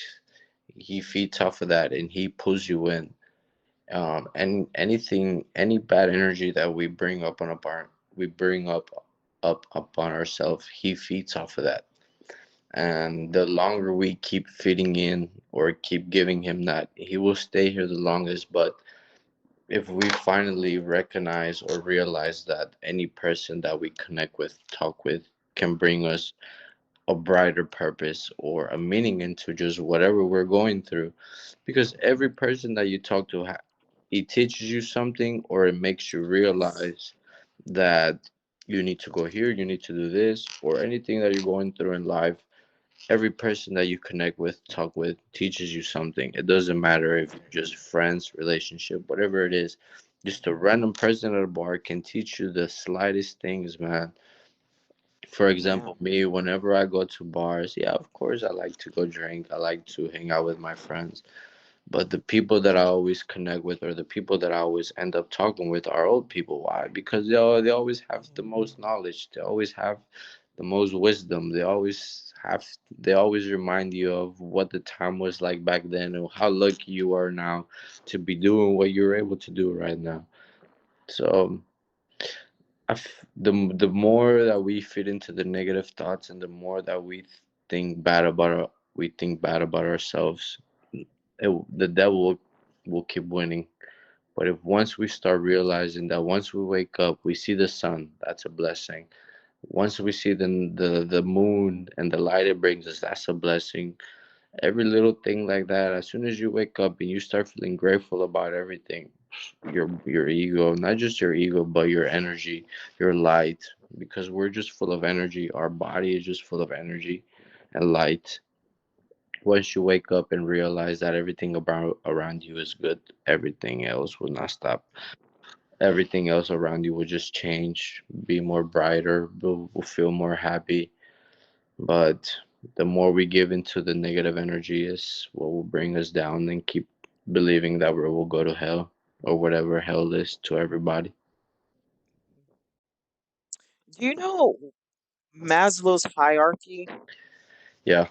S2: He feeds off of that, and he pulls you in. And anything, any bad energy that we bring up on a bar, we bring up on ourselves. He feeds off of that, and the longer we keep feeding in or keep giving him that, he will stay here the longest. But if we finally recognize or realize that any person that we connect with, talk with, can bring us a brighter purpose or a meaning into just whatever we're going through, because every person that you talk to, it teaches you something or it makes you realize that you need to go here, you need to do this, or anything that you're going through in life. Every person that you connect with, talk with, teaches you something. It doesn't matter if you're just friends, relationship, whatever it is. Just a random person at a bar can teach you the slightest things, man. For
S1: Yeah.
S2: example, me, whenever I go to bars, yeah, of course, I like to go drink. I like to hang out with my friends. But the people that I always connect with, or the people that I always end up talking with, are old people. Why? Because they always have the
S1: Mhm.
S2: most knowledge. They always have the most wisdom. They always remind you of what the time was like back then and how lucky you are now to be doing what you're able to do right now. So the more that we fit into the negative thoughts and the more that we think bad about ourselves, the devil will keep winning. But if once we start realizing that once we wake up, we see the sun, that's a blessing. Once we see the moon and the light it brings us, that's a blessing. Every little thing like that, as soon as you wake up and you start feeling grateful about everything, your ego, not just your ego, but your energy, your light, because we're just full of energy. Our body is just full of energy and light. Once you wake up and realize that everything about around you is good, everything else will not stop. Everything else around you will just change, be more brighter, will feel more happy. But the more we give into the negative energy is what will bring us down and keep believing that we will go to hell or whatever hell is to everybody.
S1: Do you know Maslow's hierarchy?
S2: Yeah.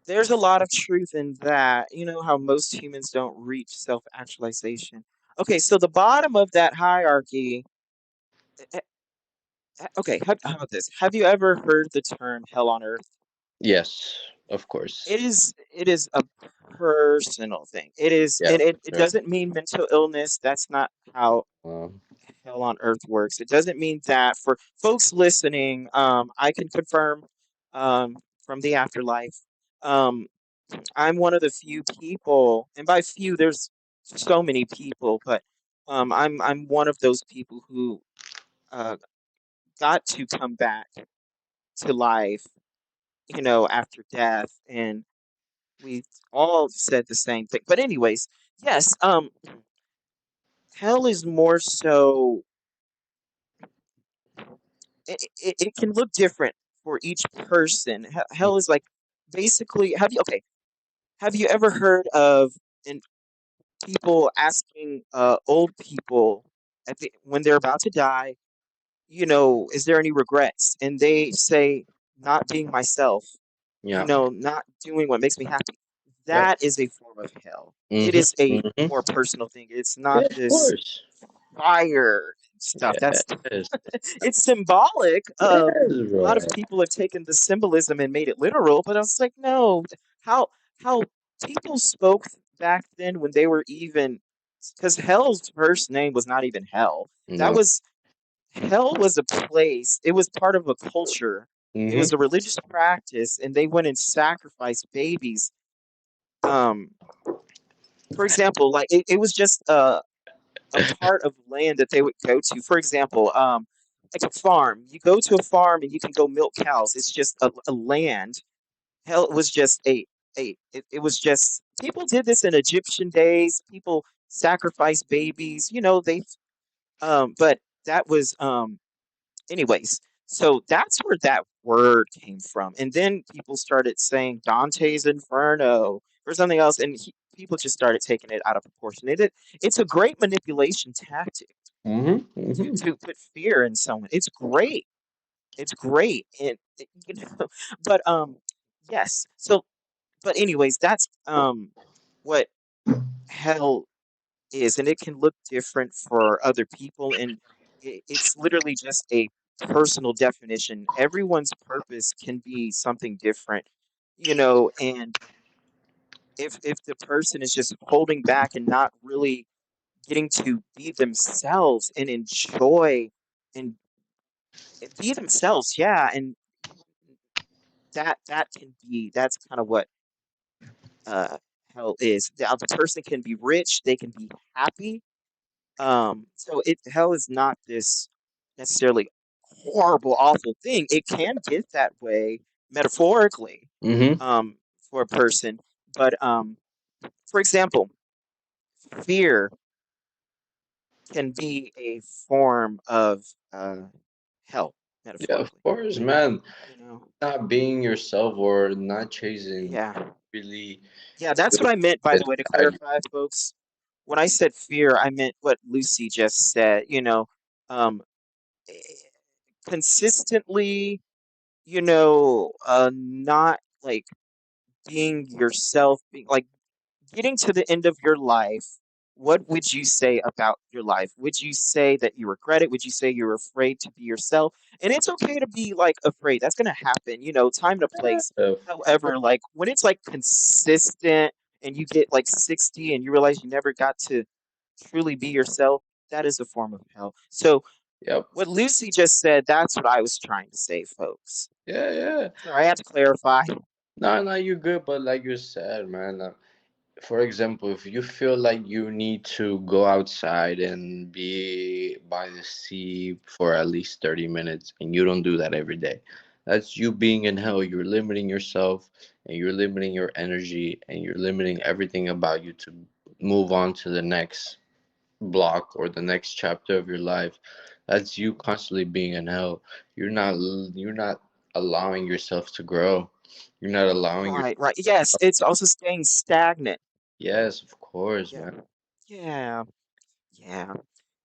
S1: There's a lot of truth in that. You know how most humans don't reach self-actualization. Okay, so the bottom of that hierarchy, Okay, how about this? Have you ever heard the term hell on earth?
S2: Yes, of course.
S1: It is a personal thing. It is,
S2: Yeah,
S1: and it,
S2: for
S1: it
S2: sure.
S1: doesn't mean mental illness. That's not how
S2: Um,
S1: hell on earth works. It doesn't mean that for folks listening, I can confirm from the afterlife. Um, I'm one of the few people, and by few, there's so many people, but I'm one of those people who uh, got to come back to life, after death, and we all said the same thing. But anyways, yes, hell is more so. It can look different for each person. Hell is like basically. Have you ever heard of and people asking old people when they're about to die, is there any regrets? And they say, not being myself,
S2: yeah.
S1: not doing what makes me happy.
S2: Yep.
S1: That is a form of hell. It
S2: Mhm.
S1: is a
S2: Mhm.
S1: more personal thing. It's
S2: Yeah,
S1: not
S2: of
S1: this
S2: course.
S1: fire stuff. That's
S2: Yes.
S1: it's symbolic.
S2: Yes,
S1: A lot of
S2: bro.
S1: people have taken the symbolism and made it literal, but I was like, no, how people spoke back then when they were even because hell's first name was not even hell. That
S2: No.
S1: was hell was a place. It was part of a culture. It
S2: Mhm.
S1: was a religious practice, and they went and sacrificed babies. Um, for example, like it was just a part of land that they would go to. For example, like a farm. You go to a farm and you can go milk cows. It's just a land. Hell, it was just it was just people did this in Egyptian days. People sacrificed babies. But that was anyways. So that's where that word came from. And then people started saying Dante's Inferno or something else, and people just started taking it out of proportion. It's a great manipulation tactic
S2: Mhm.
S1: to
S2: Mhm.
S1: to put fear in someone. It's great. It's great. And but yes. So but anyways, that's what hell is, and it can look different for other people, and it's literally just a personal definition. Everyone's purpose can be something different, and if the person is just holding back and not really getting to be themselves and enjoy and be themselves, yeah, and that's kind of what uh hell is. The other person can be rich, they can be happy. So hell is not this necessarily horrible, awful thing. It can get that way metaphorically,
S2: Mhm.
S1: um, for a person. But for example, fear can be a form of hell,
S2: Yeah, of
S1: metaphorically.
S2: course, man.
S1: You know?
S2: Not being yourself or not chasing
S1: Yeah.
S2: really
S1: Yeah, that's what
S2: good
S1: I meant, by the way, to
S2: inside you.
S1: clarify, folks. When I said fear, I meant what Lucy just said, um, eh, consistently, not like being yourself, being like getting to the end of your life. What would you say about your life? Would you say that you regret it? Would you say you're afraid to be yourself? And it's okay to be like afraid. That's going to happen, time and a place.
S2: Of
S1: However, like when it's like consistent and you get like 60 and you realize you never got to truly be yourself, that is a form of hell. So,
S2: Yep.
S1: what Lucy just said, that's what I was trying to say, folks.
S2: Yeah, yeah.
S1: Sorry, I have to clarify.
S2: No, no, you're good, but like you said, man, for example, if you feel like you need to go outside and be by the sea for at least 30 minutes and you don't do that every day, that's you being in hell. You're limiting yourself and you're limiting your energy and you're limiting everything about you to move on to the next block or the next chapter of your life. That's you constantly being in hell. You're not allowing yourself to grow. You're not allowing your
S1: Right, right. Yes, it's also staying stagnant.
S2: yes, of course,
S1: Yeah.
S2: man.
S1: Yeah. Yeah.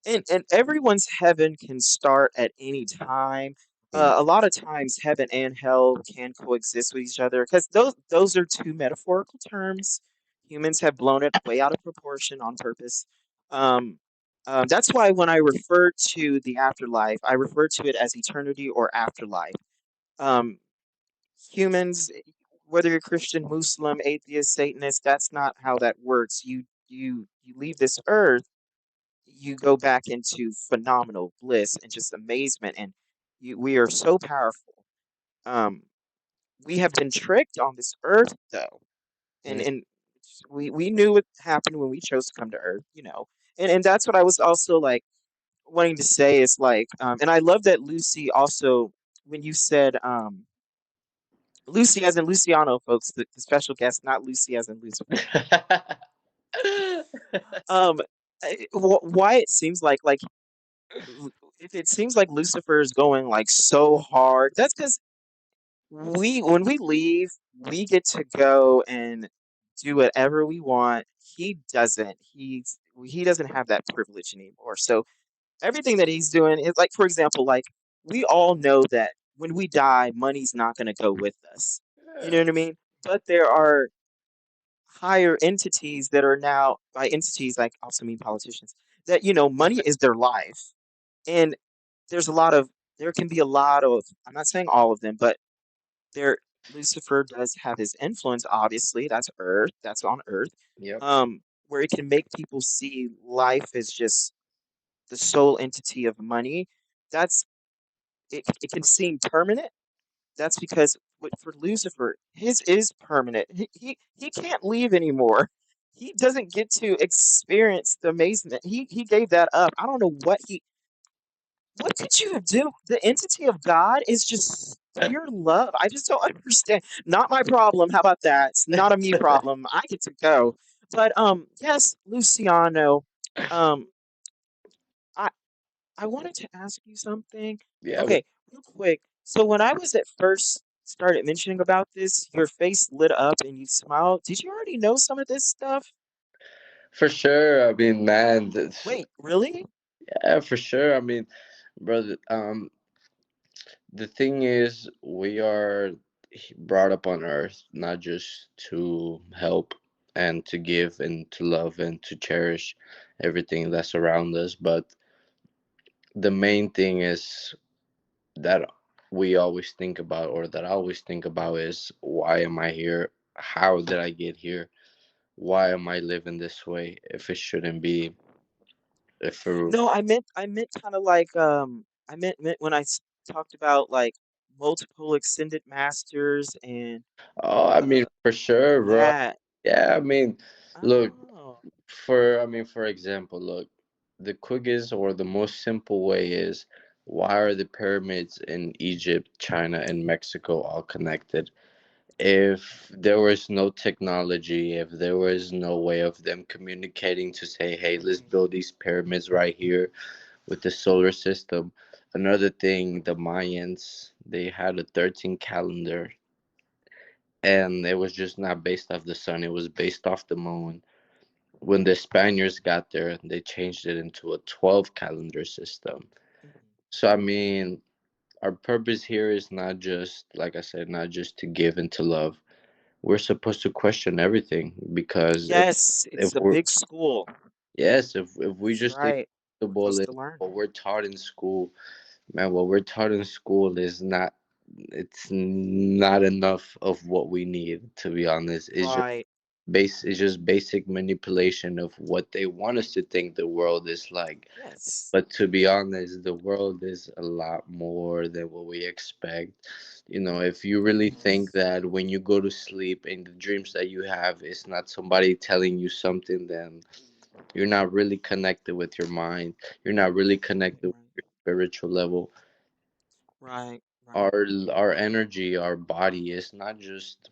S1: And everyone's heaven can start at any time.
S2: Mm.
S1: A lot of times heaven and hell can coexist with each other because those are two metaphorical terms. Humans have blown it way out of proportion on purpose. Um, That's why when I refer to the afterlife, I refer to it as eternity or afterlife. Um, Humans, whether you're Christian, Muslim, atheist, Satanist, that's not how that works. You leave this earth, you go back into phenomenal bliss and just amazement, and we are so powerful. Um, we have been tricked on this earth, though,
S2: Mm.
S1: and we knew what happened when we chose to come to earth, and that's what I was also like wanting to say is like, and I love that Lucy also when you said Lucy as in Luciano, folks, the special guest, not Lucy as in Lucifer. Um, why it seems like if it seems like Lucifer is going like so hard, that's because we when we leave, we get to go and do whatever we want. He doesn't. He doesn't have that privilege anymore. So everything that he's doing is like, for example, like we all know that when we die, money's not going to go with us. You know what I mean? But there are higher entities that are now, by entities, like also mean politicians, that, money is their life. And there's a lot of, there can be a lot of, I'm not saying all of them, but there, Lucifer does have his influence, obviously. That's Earth, that's on Earth,
S2: Yep.
S1: where it can make people see life as just the sole entity of money. That's it can seem permanent. That's because for Lucifer, his is permanent. He can't leave anymore. He doesn't get to experience the amazement. He gave that up. I don't know what could you do? The entity of God is just pure love. I just don't understand. Not my problem. How about that? It's not a me problem. I get to go. But yes, Luciano. Um I I wanted to ask you something.
S2: Yeah,
S1: Okay, real quick. So when I was at first started mentioning about this, your face lit up and you smiled. Did you already know some of this stuff?
S2: for sure. I mean, man,
S1: Wait, really?
S2: yeah, for sure. I mean, brother, the thing is, we are brought up on earth not just to help and to give and to love and to cherish everything that's around us, but the main thing is that we always think about, or that I always think about, is why am I here? How did I get here? Why am I living this way if it shouldn't be? If it,
S1: No, I meant kind of like I meant when talked about like multiple extended masters and
S2: oh, I mean, for sure, bro.
S1: that.
S2: Yeah, I mean, look,
S1: Oh.
S2: for example, look, the quickest or the most simple way is, why are the pyramids in Egypt, China, and Mexico all connected? If there was no technology, if there was no way of them communicating to say, hey, let's
S1: Mhm.
S2: build these pyramids right here with the solar system. Another thing, the Mayans, they had a 13 calendar, and it was just not based off the sun, it was based off the moon. When the Spaniards got there, they changed it into a 12 calendar system.
S1: Mhm.
S2: So, I mean, our purpose here is not just, like I said, not just to give and to love. We're supposed to question everything, because
S1: Yes,
S2: if
S1: it's a
S2: we're,
S1: big school.
S2: yes, if we
S1: That's
S2: just think
S1: right.
S2: the
S1: We're
S2: ball
S1: supposed
S2: is
S1: to learn.
S2: what we're taught in school, man, what we're taught in school is not, it's not enough of what we need, to be honest.
S1: Right.
S2: It's just basic manipulation of what they want us to think the world is like.
S1: Yes.
S2: But to be honest, the world is a lot more than what we expect. If you really think
S1: Yes.
S2: that when you go to sleep and the dreams that you have is not somebody telling you something, then you're not really connected with your mind. You're not really connected with
S1: Right.
S2: your spiritual level.
S1: Right. Right.
S2: Our energy, our body is not just,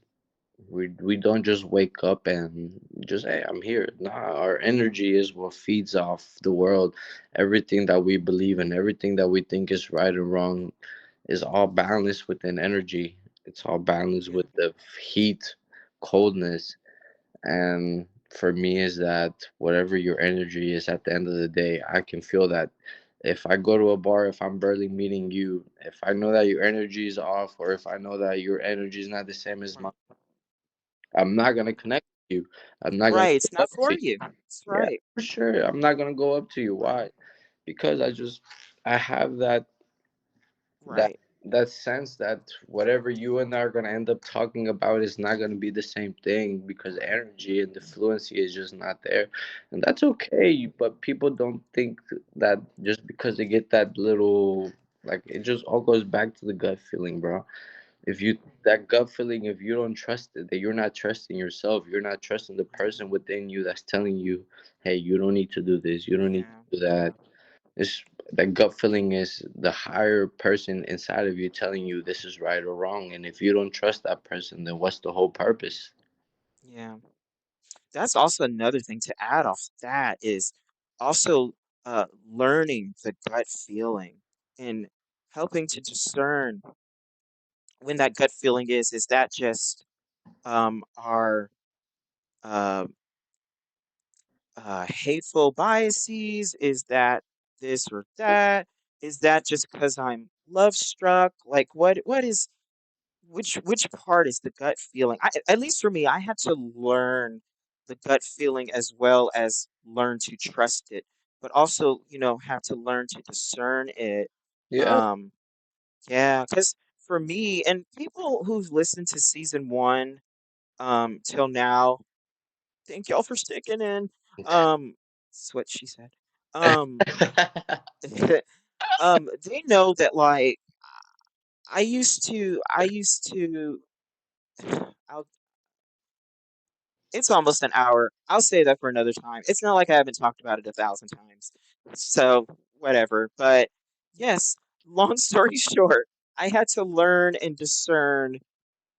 S2: we don't just wake up and just, hey, I'm here. Nah, our energy is what feeds off the world. Everything that we believe in, everything that we think is right and wrong, is all balanced within energy. It's all balanced
S1: Yeah.
S2: with the heat, coldness. And for me, is that whatever your energy is at the end of the day, I can feel that. If I go to a bar, if I'm barely meeting you, if I know that your energy is off, or if I know that your energy is not the same as mine,
S1: Right.
S2: I'm not gonna connect. you. I'm not gonna
S1: Right.
S2: go
S1: It's
S2: up
S1: not
S2: to
S1: for
S2: you.
S1: you. That's
S2: Yeah,
S1: right.
S2: for sure. I'm not gonna go up to you. Why? Because I have that
S1: Right.
S2: that sense that whatever you and I are gonna end up talking about is not gonna be the same thing because energy and the fluency is just not there, and that's okay. But people don't think that just because they get that little, like, it just all goes back to the gut feeling, bro. If you that gut feeling, if you don't trust it, that you're not trusting yourself, you're not trusting the
S1: Mhm.
S2: person within you that's telling you, hey, you don't need to do this, you don't need
S1: Yeah.
S2: to do that. It's That gut feeling is the higher person inside of you telling you this is right or wrong. And if you don't trust that person, then what's the whole purpose?
S1: Yeah. That's also another thing to add off that is also learning the gut feeling and helping to discern when that gut feeling is that just our uh, hateful biases? Is that this or that? Is that just because I'm love struck? Like what is which part is the gut feeling? At least for me, I had to learn the gut feeling as well as learn to trust it, but also, have to learn to discern it.
S2: Yeah.
S1: Um, yeah, because for me and people who've listened to season one till now, thank y'all for sticking in. That's what she said. Um, they know that like I used to I'll it's almost an hour. I'll say that for another time. It's not like I haven't talked about it 1,000 times. So, whatever. But yes, long story short, I had to learn and discern.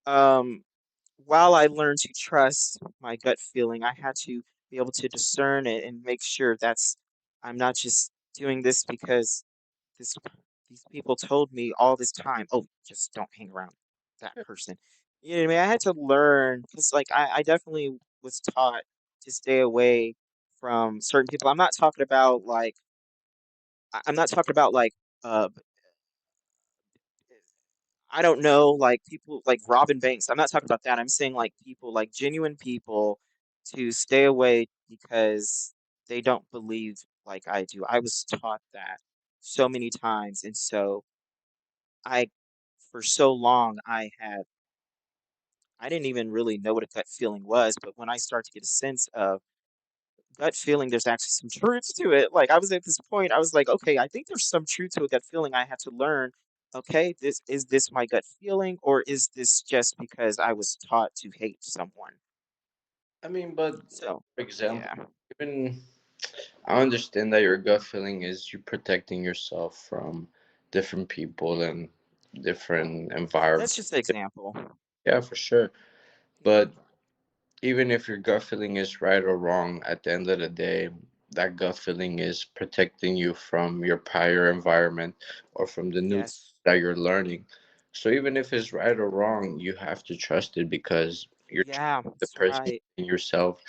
S1: Um, while I learned to trust my gut feeling, I had to be able to discern it and make sure I'm not just doing this because this these people told me all this time, "Oh, just don't hang around that person." You know what I mean? I had to learn because, like, I definitely was taught to stay away from certain people. I'm not talking about like uh I don't know, like people like Robin Banks. I'm not talking about that. I'm saying like people, like genuine people, to stay away because they don't believe like I do. I was taught that so many times, and so I for so long I didn't even really know what a gut feeling was, but when I start to get a sense of gut feeling, there's actually some truth to it. Like I was at this point, I was like, okay, I think there's some truth to a gut feeling. I had to learn, okay, this my gut feeling, or is this just because I was taught to hate someone?
S2: I mean, but
S1: So
S2: for example,
S1: yeah,
S2: even I understand that your gut feeling is you protecting yourself from different people and different
S1: that's
S2: environments.
S1: just an example.
S2: Yeah, for sure.
S1: Yeah.
S2: But even if your gut feeling is right or wrong, at the end of the day, that gut feeling is protecting you from your prior environment or from the new
S1: Yes.
S2: that you're learning. So even if it's right or wrong, you have to trust it because you're
S1: Yeah,
S2: the
S1: that's
S2: person
S1: right.
S2: in yourself.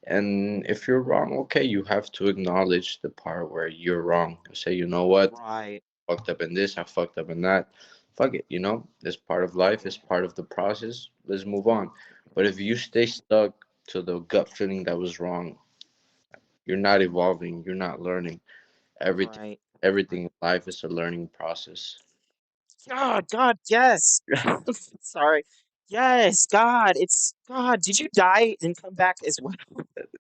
S2: And if you're wrong, okay, you have to acknowledge the part where you're wrong. Say, you know what?
S1: Right.
S2: Fucked up in this, I fucked up in that. Fuck it, it's part of life, it's part of the process. Let's move on. But if you stay stuck to the gut feeling that was wrong, you're not evolving, you're not learning. Everything
S1: Right.
S2: everything in life is a learning process.
S1: God, yes. Sorry. Yes, God, it's God. Did you die and come back as well?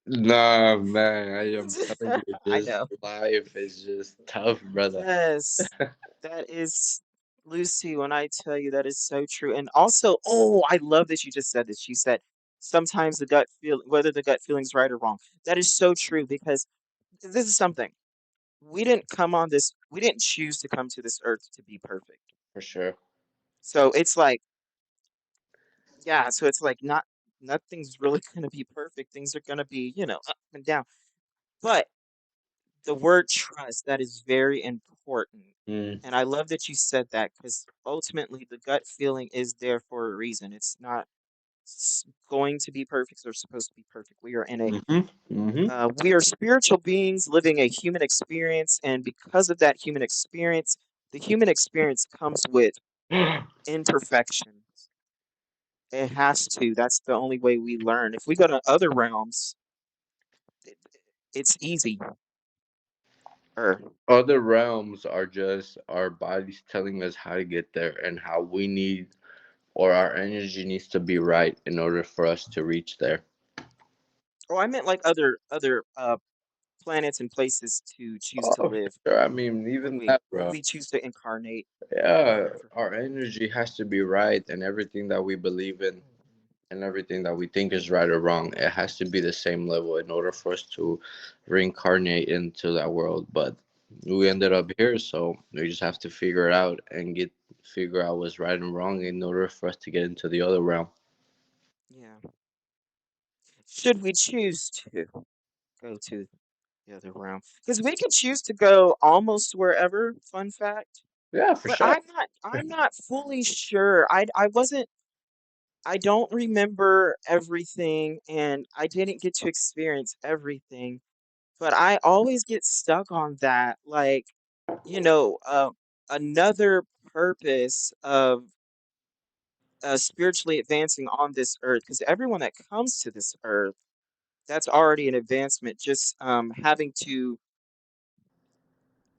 S2: Nah, man, I am telling you,
S1: I
S2: just
S1: know.
S2: life is just tough, brother.
S1: Yes, that is Lucy, when I tell you that is so true. And also, oh, I love that you just said this. She said sometimes whether the gut feeling's right or wrong. That is so true because this is something. We didn't choose to come to this earth to be perfect.
S2: For sure.
S1: So it's like, yeah, so it's like nothing's really going to be perfect. Things are going to be, up and down. But the word trust, that is very important.
S2: Mm.
S1: And I love that you said that because ultimately the gut feeling is there for a reason. It's not going to be perfect or supposed to be perfect.
S2: Mhm. Mhm.
S1: We are spiritual beings living a human experience, and because of that human experience, the human experience comes with imperfections. It has to. That's the only way we learn. If we go to other realms, it, it's easy. Or
S2: Other realms are just our bodies telling us how to get there and how we need, or our energy needs to be right in order for us to reach there.
S1: oh, I meant like other planets and places to choose
S2: Oh,
S1: to
S2: for
S1: live
S2: sure. I mean,
S1: when
S2: even
S1: we
S2: that,
S1: when
S2: bro.
S1: we choose to incarnate or
S2: Yeah,
S1: whatever.
S2: our energy has to be right, and everything that we believe in and everything that we think is right or wrong, it has to be the same level in order for us to reincarnate into that world. But we ended up here, so we just have to figure it out and get figure out what's right and wrong in order for us to get into the other realm.
S1: Yeah. Should we choose to go to the other realm? Because we could choose to go almost wherever, fun fact.
S2: Yeah, for
S1: But
S2: sure.
S1: I'm not fully sure. I wasn't I don't remember everything and I didn't get to experience everything, but I always get stuck on that like, you know, another purpose of spiritually advancing on this earth because everyone that comes to this earth, that's already an advancement. Just having to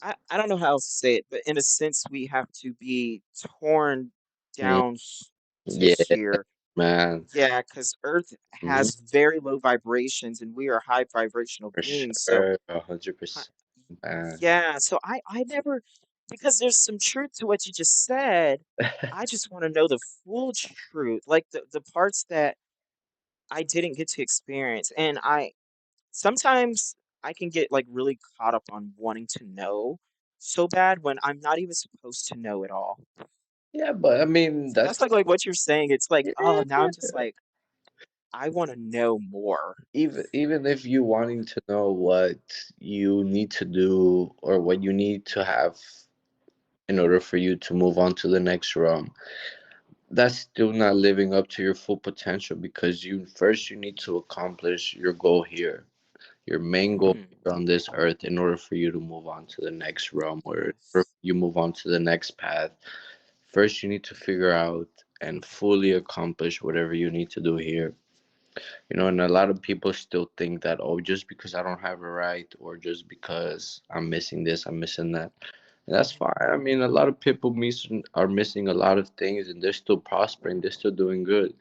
S1: I don't know how else to say it, but in a sense, we have to be torn
S2: Mm,
S1: down to
S2: yeah,
S1: here.
S2: man.
S1: Yeah, because Earth
S2: Hmm.
S1: has very low vibrations and we are high vibrational
S2: For
S1: beings. So,
S2: sure, a hundred
S1: hi-
S2: percent, man.
S1: yeah, so I never, because there's some truth to what you just said. I just want to know the full truth, like the parts that I didn't get to experience. And sometimes I can get like really caught up on wanting to know so bad when I'm not even supposed to know it all.
S2: Yeah, but I mean,
S1: So
S2: that's
S1: that's like what you're saying. It's like, oh, now
S2: yeah.
S1: I'm just like, I want to know more.
S2: Even if you wanting to know what you need to do or what you need to have in order for you to move on to the next realm, that's still not living up to your full potential because you need to accomplish your goal here, your main goal
S1: Hmm.
S2: on this earth in order for you to move on to the next realm or
S1: Yes.
S2: you move on to the next path. First, you need to figure out and fully accomplish whatever you need to do here. And a lot of people still think that, oh, just because I don't have a right or just because I'm missing this, I'm missing that. And that's fine. I mean, a lot of people are missing a lot of things and they're still prospering, they're still doing good.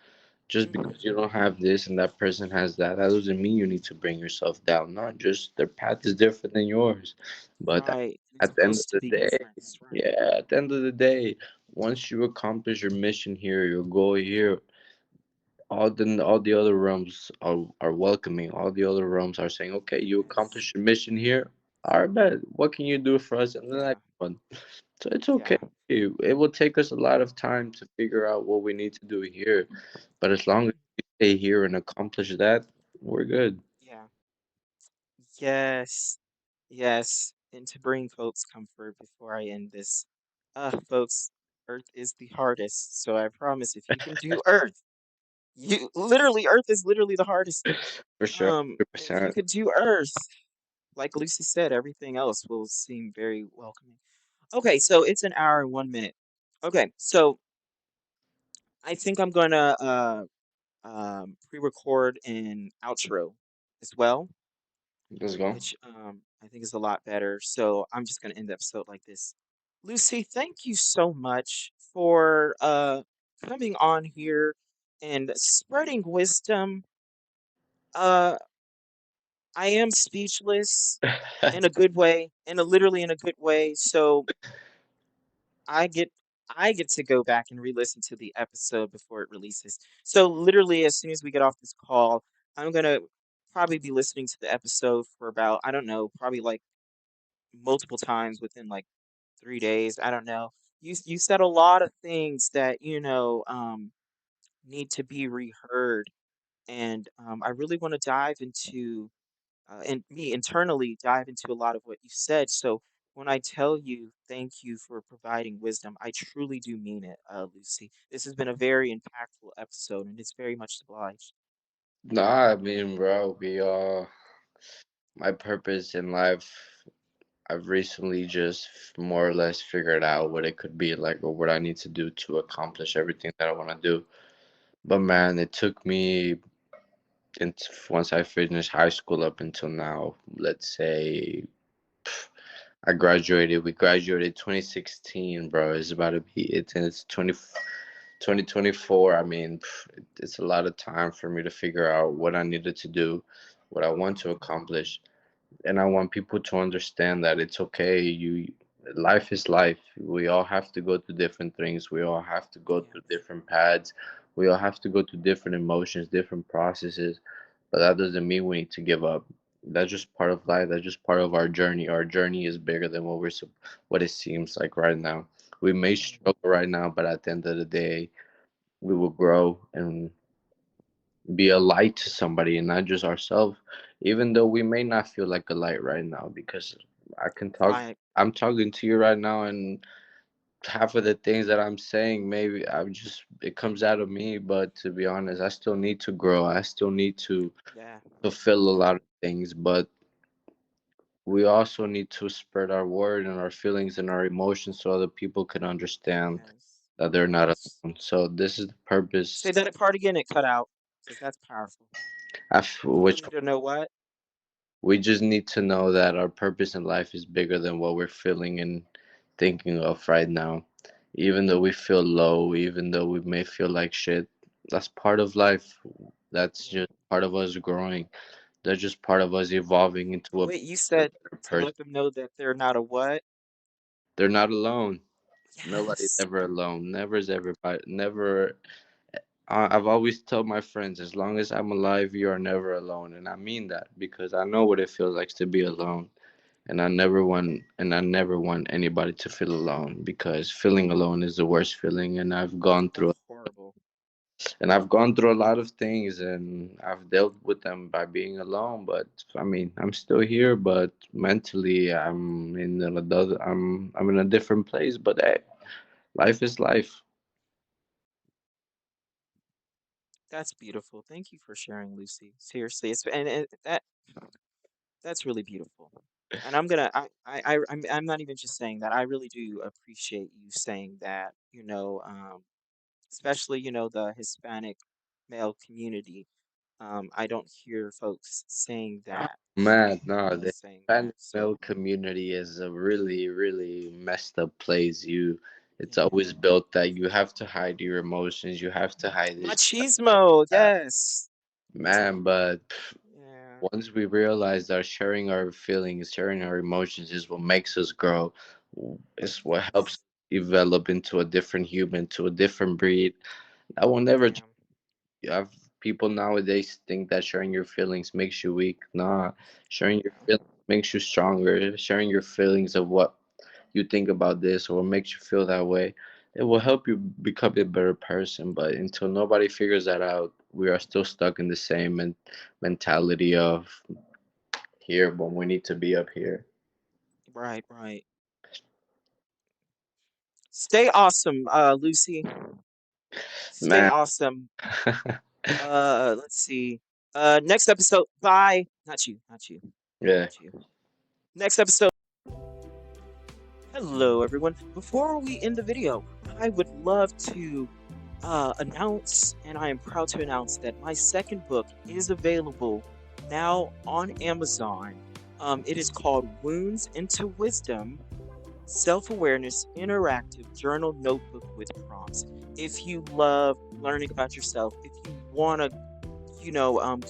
S2: Just
S1: Hmm.
S2: because you don't have this and that person has that, that doesn't mean you need to bring yourself down. Not just their path is different than yours. But
S1: Right. It's
S2: at the end of
S1: supposed to
S2: the
S1: be
S2: day,
S1: different. Right.
S2: yeah, at the end of the day, once you accomplish your mission here, your goal here, all the other realms are welcoming. All the other realms are saying, "Okay, you
S1: Yes.
S2: accomplished your mission here. All right, bet. What can you do for us in the
S1: Yeah.
S2: next one?" So it's okay.
S1: Yeah.
S2: It will take us a lot of time to figure out what we need to do here, but as long as we stay here and accomplish that, we're good.
S1: Yeah. Yes. Yes. And to bring folks comfort before I end this, folks, Earth is the hardest. So I promise if you can do Earth, Earth is literally the hardest.
S2: For sure,
S1: If you
S2: 100%.
S1: could do Earth, like Lucy said, everything else will seem very welcoming. Okay, so it's an hour and 1 minute. Okay, so I think I'm gonna pre-record an outro as well,
S2: Let's go.
S1: which I think is a lot better. So I'm just gonna end the episode like this. Lucy, thank you so much for coming on here and spreading wisdom. Uh, I am speechless in a good way, literally in a good way. So I get I get to go back and re-listen to the episode before it releases. So literally as soon as we get off this call, I'm gonna probably be listening to the episode for about, I don't know, probably like multiple times within like 3 days. I don't know. You said a lot of things that, need to be reheard. And I really want to dive into and me internally dive into a lot of what you said. So when I tell you thank you for providing wisdom, I truly do mean it, Lucy. This has been a very impactful episode, and it's very much obliged.
S2: Nah, I mean, bro, my purpose in life, I've recently just more or less figured out what it could be like or what I need to do to accomplish everything that I want to do. But man, it took me once I finished high school up until now, let's say I graduated. We graduated 2016, bro. It's about to be it's 2024. I mean, it's a lot of time for me to figure out what I needed to do, what I want to accomplish, and I want people to understand that it's okay. Life is life. We all have to go through different things. We all have to go through
S1: Yes.
S2: different paths. We all have to go through different emotions, different processes. But that doesn't mean we need to give up. That's just part of life. That's just part of our journey. Our journey is bigger than what it seems like right now. We may
S1: Mhm.
S2: struggle right now, but at the end of the day, we will grow and be a light to somebody and not just ourselves, even though we may not feel like a light right now. Because I can talk,
S1: Right.
S2: I'm talking to you right now, and half of the things that I'm saying, maybe I'm just, it comes out of me. But to be honest, I still need to grow. I still need to
S1: Yeah.
S2: fulfill a lot of things. But we also need to spread our word and our feelings and our emotions so other people can understand
S1: Yes.
S2: that they're not
S1: Yes.
S2: alone. So this is the purpose,
S1: Say that part again. It cut out because that's powerful. People
S2: which
S1: need to know what.
S2: we just need to know that our purpose in life is bigger than what we're feeling and thinking of right now. Even though we feel low, even though we may feel like shit, that's part of life. That's
S1: Yeah.
S2: just part of us growing. That's just part of us evolving into a
S1: Wait, you
S2: better
S1: said to
S2: person.
S1: let them know that they're not a what?
S2: They're not alone. Nobody's
S1: Yes.
S2: ever alone. Never is everybody. Never. I've always told my friends, as long as I'm alive, you are never alone, and I mean that because I know what it feels like to be alone. And I never want anybody to feel alone because feeling alone is the worst feeling, and
S1: Oh, horrible.
S2: I've gone through a lot of things, and I've dealt with them by being alone. But I mean, I'm still here, but mentally I'm in a different place. But hey, life is life.
S1: That's beautiful. Thank you for sharing, Lucy. Seriously, that's really beautiful. And I'm not even just saying that. I really do appreciate you saying that. Especially the Hispanic male community. I don't hear folks saying that.
S2: Man, no, the
S1: Saying that.
S2: Hispanic
S1: So
S2: male community is a really, really messed up place. It's always
S1: yeah,
S2: built that you have to hide your emotions, you have to hide this,
S1: machismo.
S2: that.
S1: Yes.
S2: Man, but
S1: Yeah.
S2: once we realize that sharing our feelings, sharing our emotions is what makes us grow, is what helps
S1: Yes.
S2: develop into a different human, to a different breed. I will never
S1: Yeah.
S2: have people nowadays think that sharing your feelings makes you weak. Nah, sharing your
S1: Yeah.
S2: feelings makes you stronger. Sharing your feelings of what you think about this or what makes you feel that way, it will help you become a better person. But until nobody figures that out, we are still stuck in the same mentality of here when we need to be up here.
S1: Right. Right. Stay awesome, Lucy. Stay
S2: Man.
S1: awesome. Let's see. Next episode. Bye. Not you. Not you.
S2: Yeah.
S1: Not you. Next episode. Hello, everyone. Before we end the video, I would love to announce, and I am proud to announce that my second book is available now on Amazon. It is called Wounds into Wisdom: Self Awareness Interactive Journal Notebook with Prompts. If you love learning about yourself, if you want to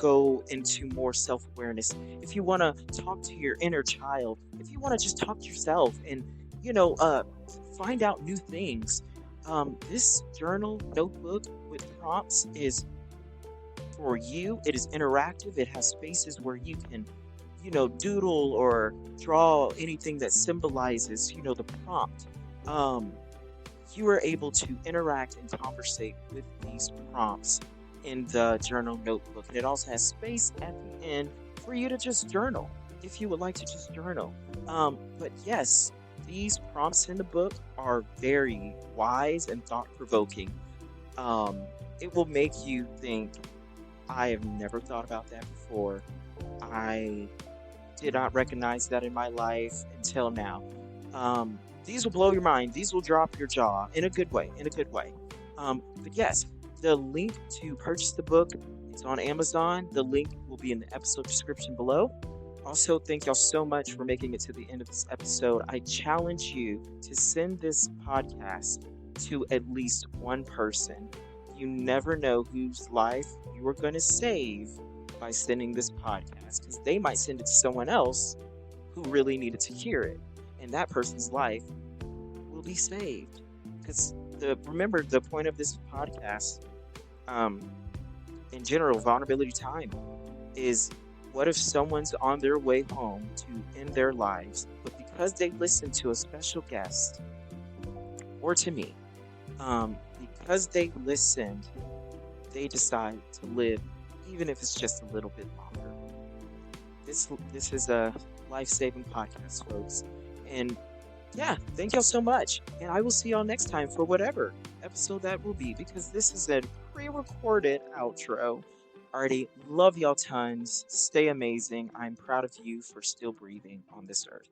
S1: go into more self awareness, if you want to talk to your inner child, if you want to just talk to yourself and, you know, uh, find out new things, this journal notebook with prompts is for you. It is interactive, it has spaces where you can, doodle or draw anything that symbolizes, the prompt. Um, you are able to interact and conversate with these prompts in the journal notebook. And it also has space at the end for you to just journal if you would like to just journal. But yes, these prompts in the book are very wise and thought provoking. Um, it will make you think, I have never thought about that before. I did not recognize that in my life until now. These will blow your mind. These will drop your jaw in a good way. In a good way. But yes, The link to purchase the book is on Amazon. The link will be in the episode description below. Also, thank y'all so much for making it to the end of this episode. I challenge you to send this podcast to at least one person. You never know whose life you are going to save by sending this podcast, because they might send it to someone else who really needed to hear it, and that person's life will be saved. Because remember, the point of this podcast, in general, vulnerability time, is what if someone's on their way home to end their lives, but because they listened to a special guest, or to me, because they listened, they decide to live, even if it's just a little bit longer. This is a life-saving podcast, folks. And yeah, thank y'all so much. And I will see y'all next time for whatever episode that will be, because this is a pre-recorded outro. Alrighty, love y'all tons. Stay amazing. I'm proud of you for still breathing on this earth.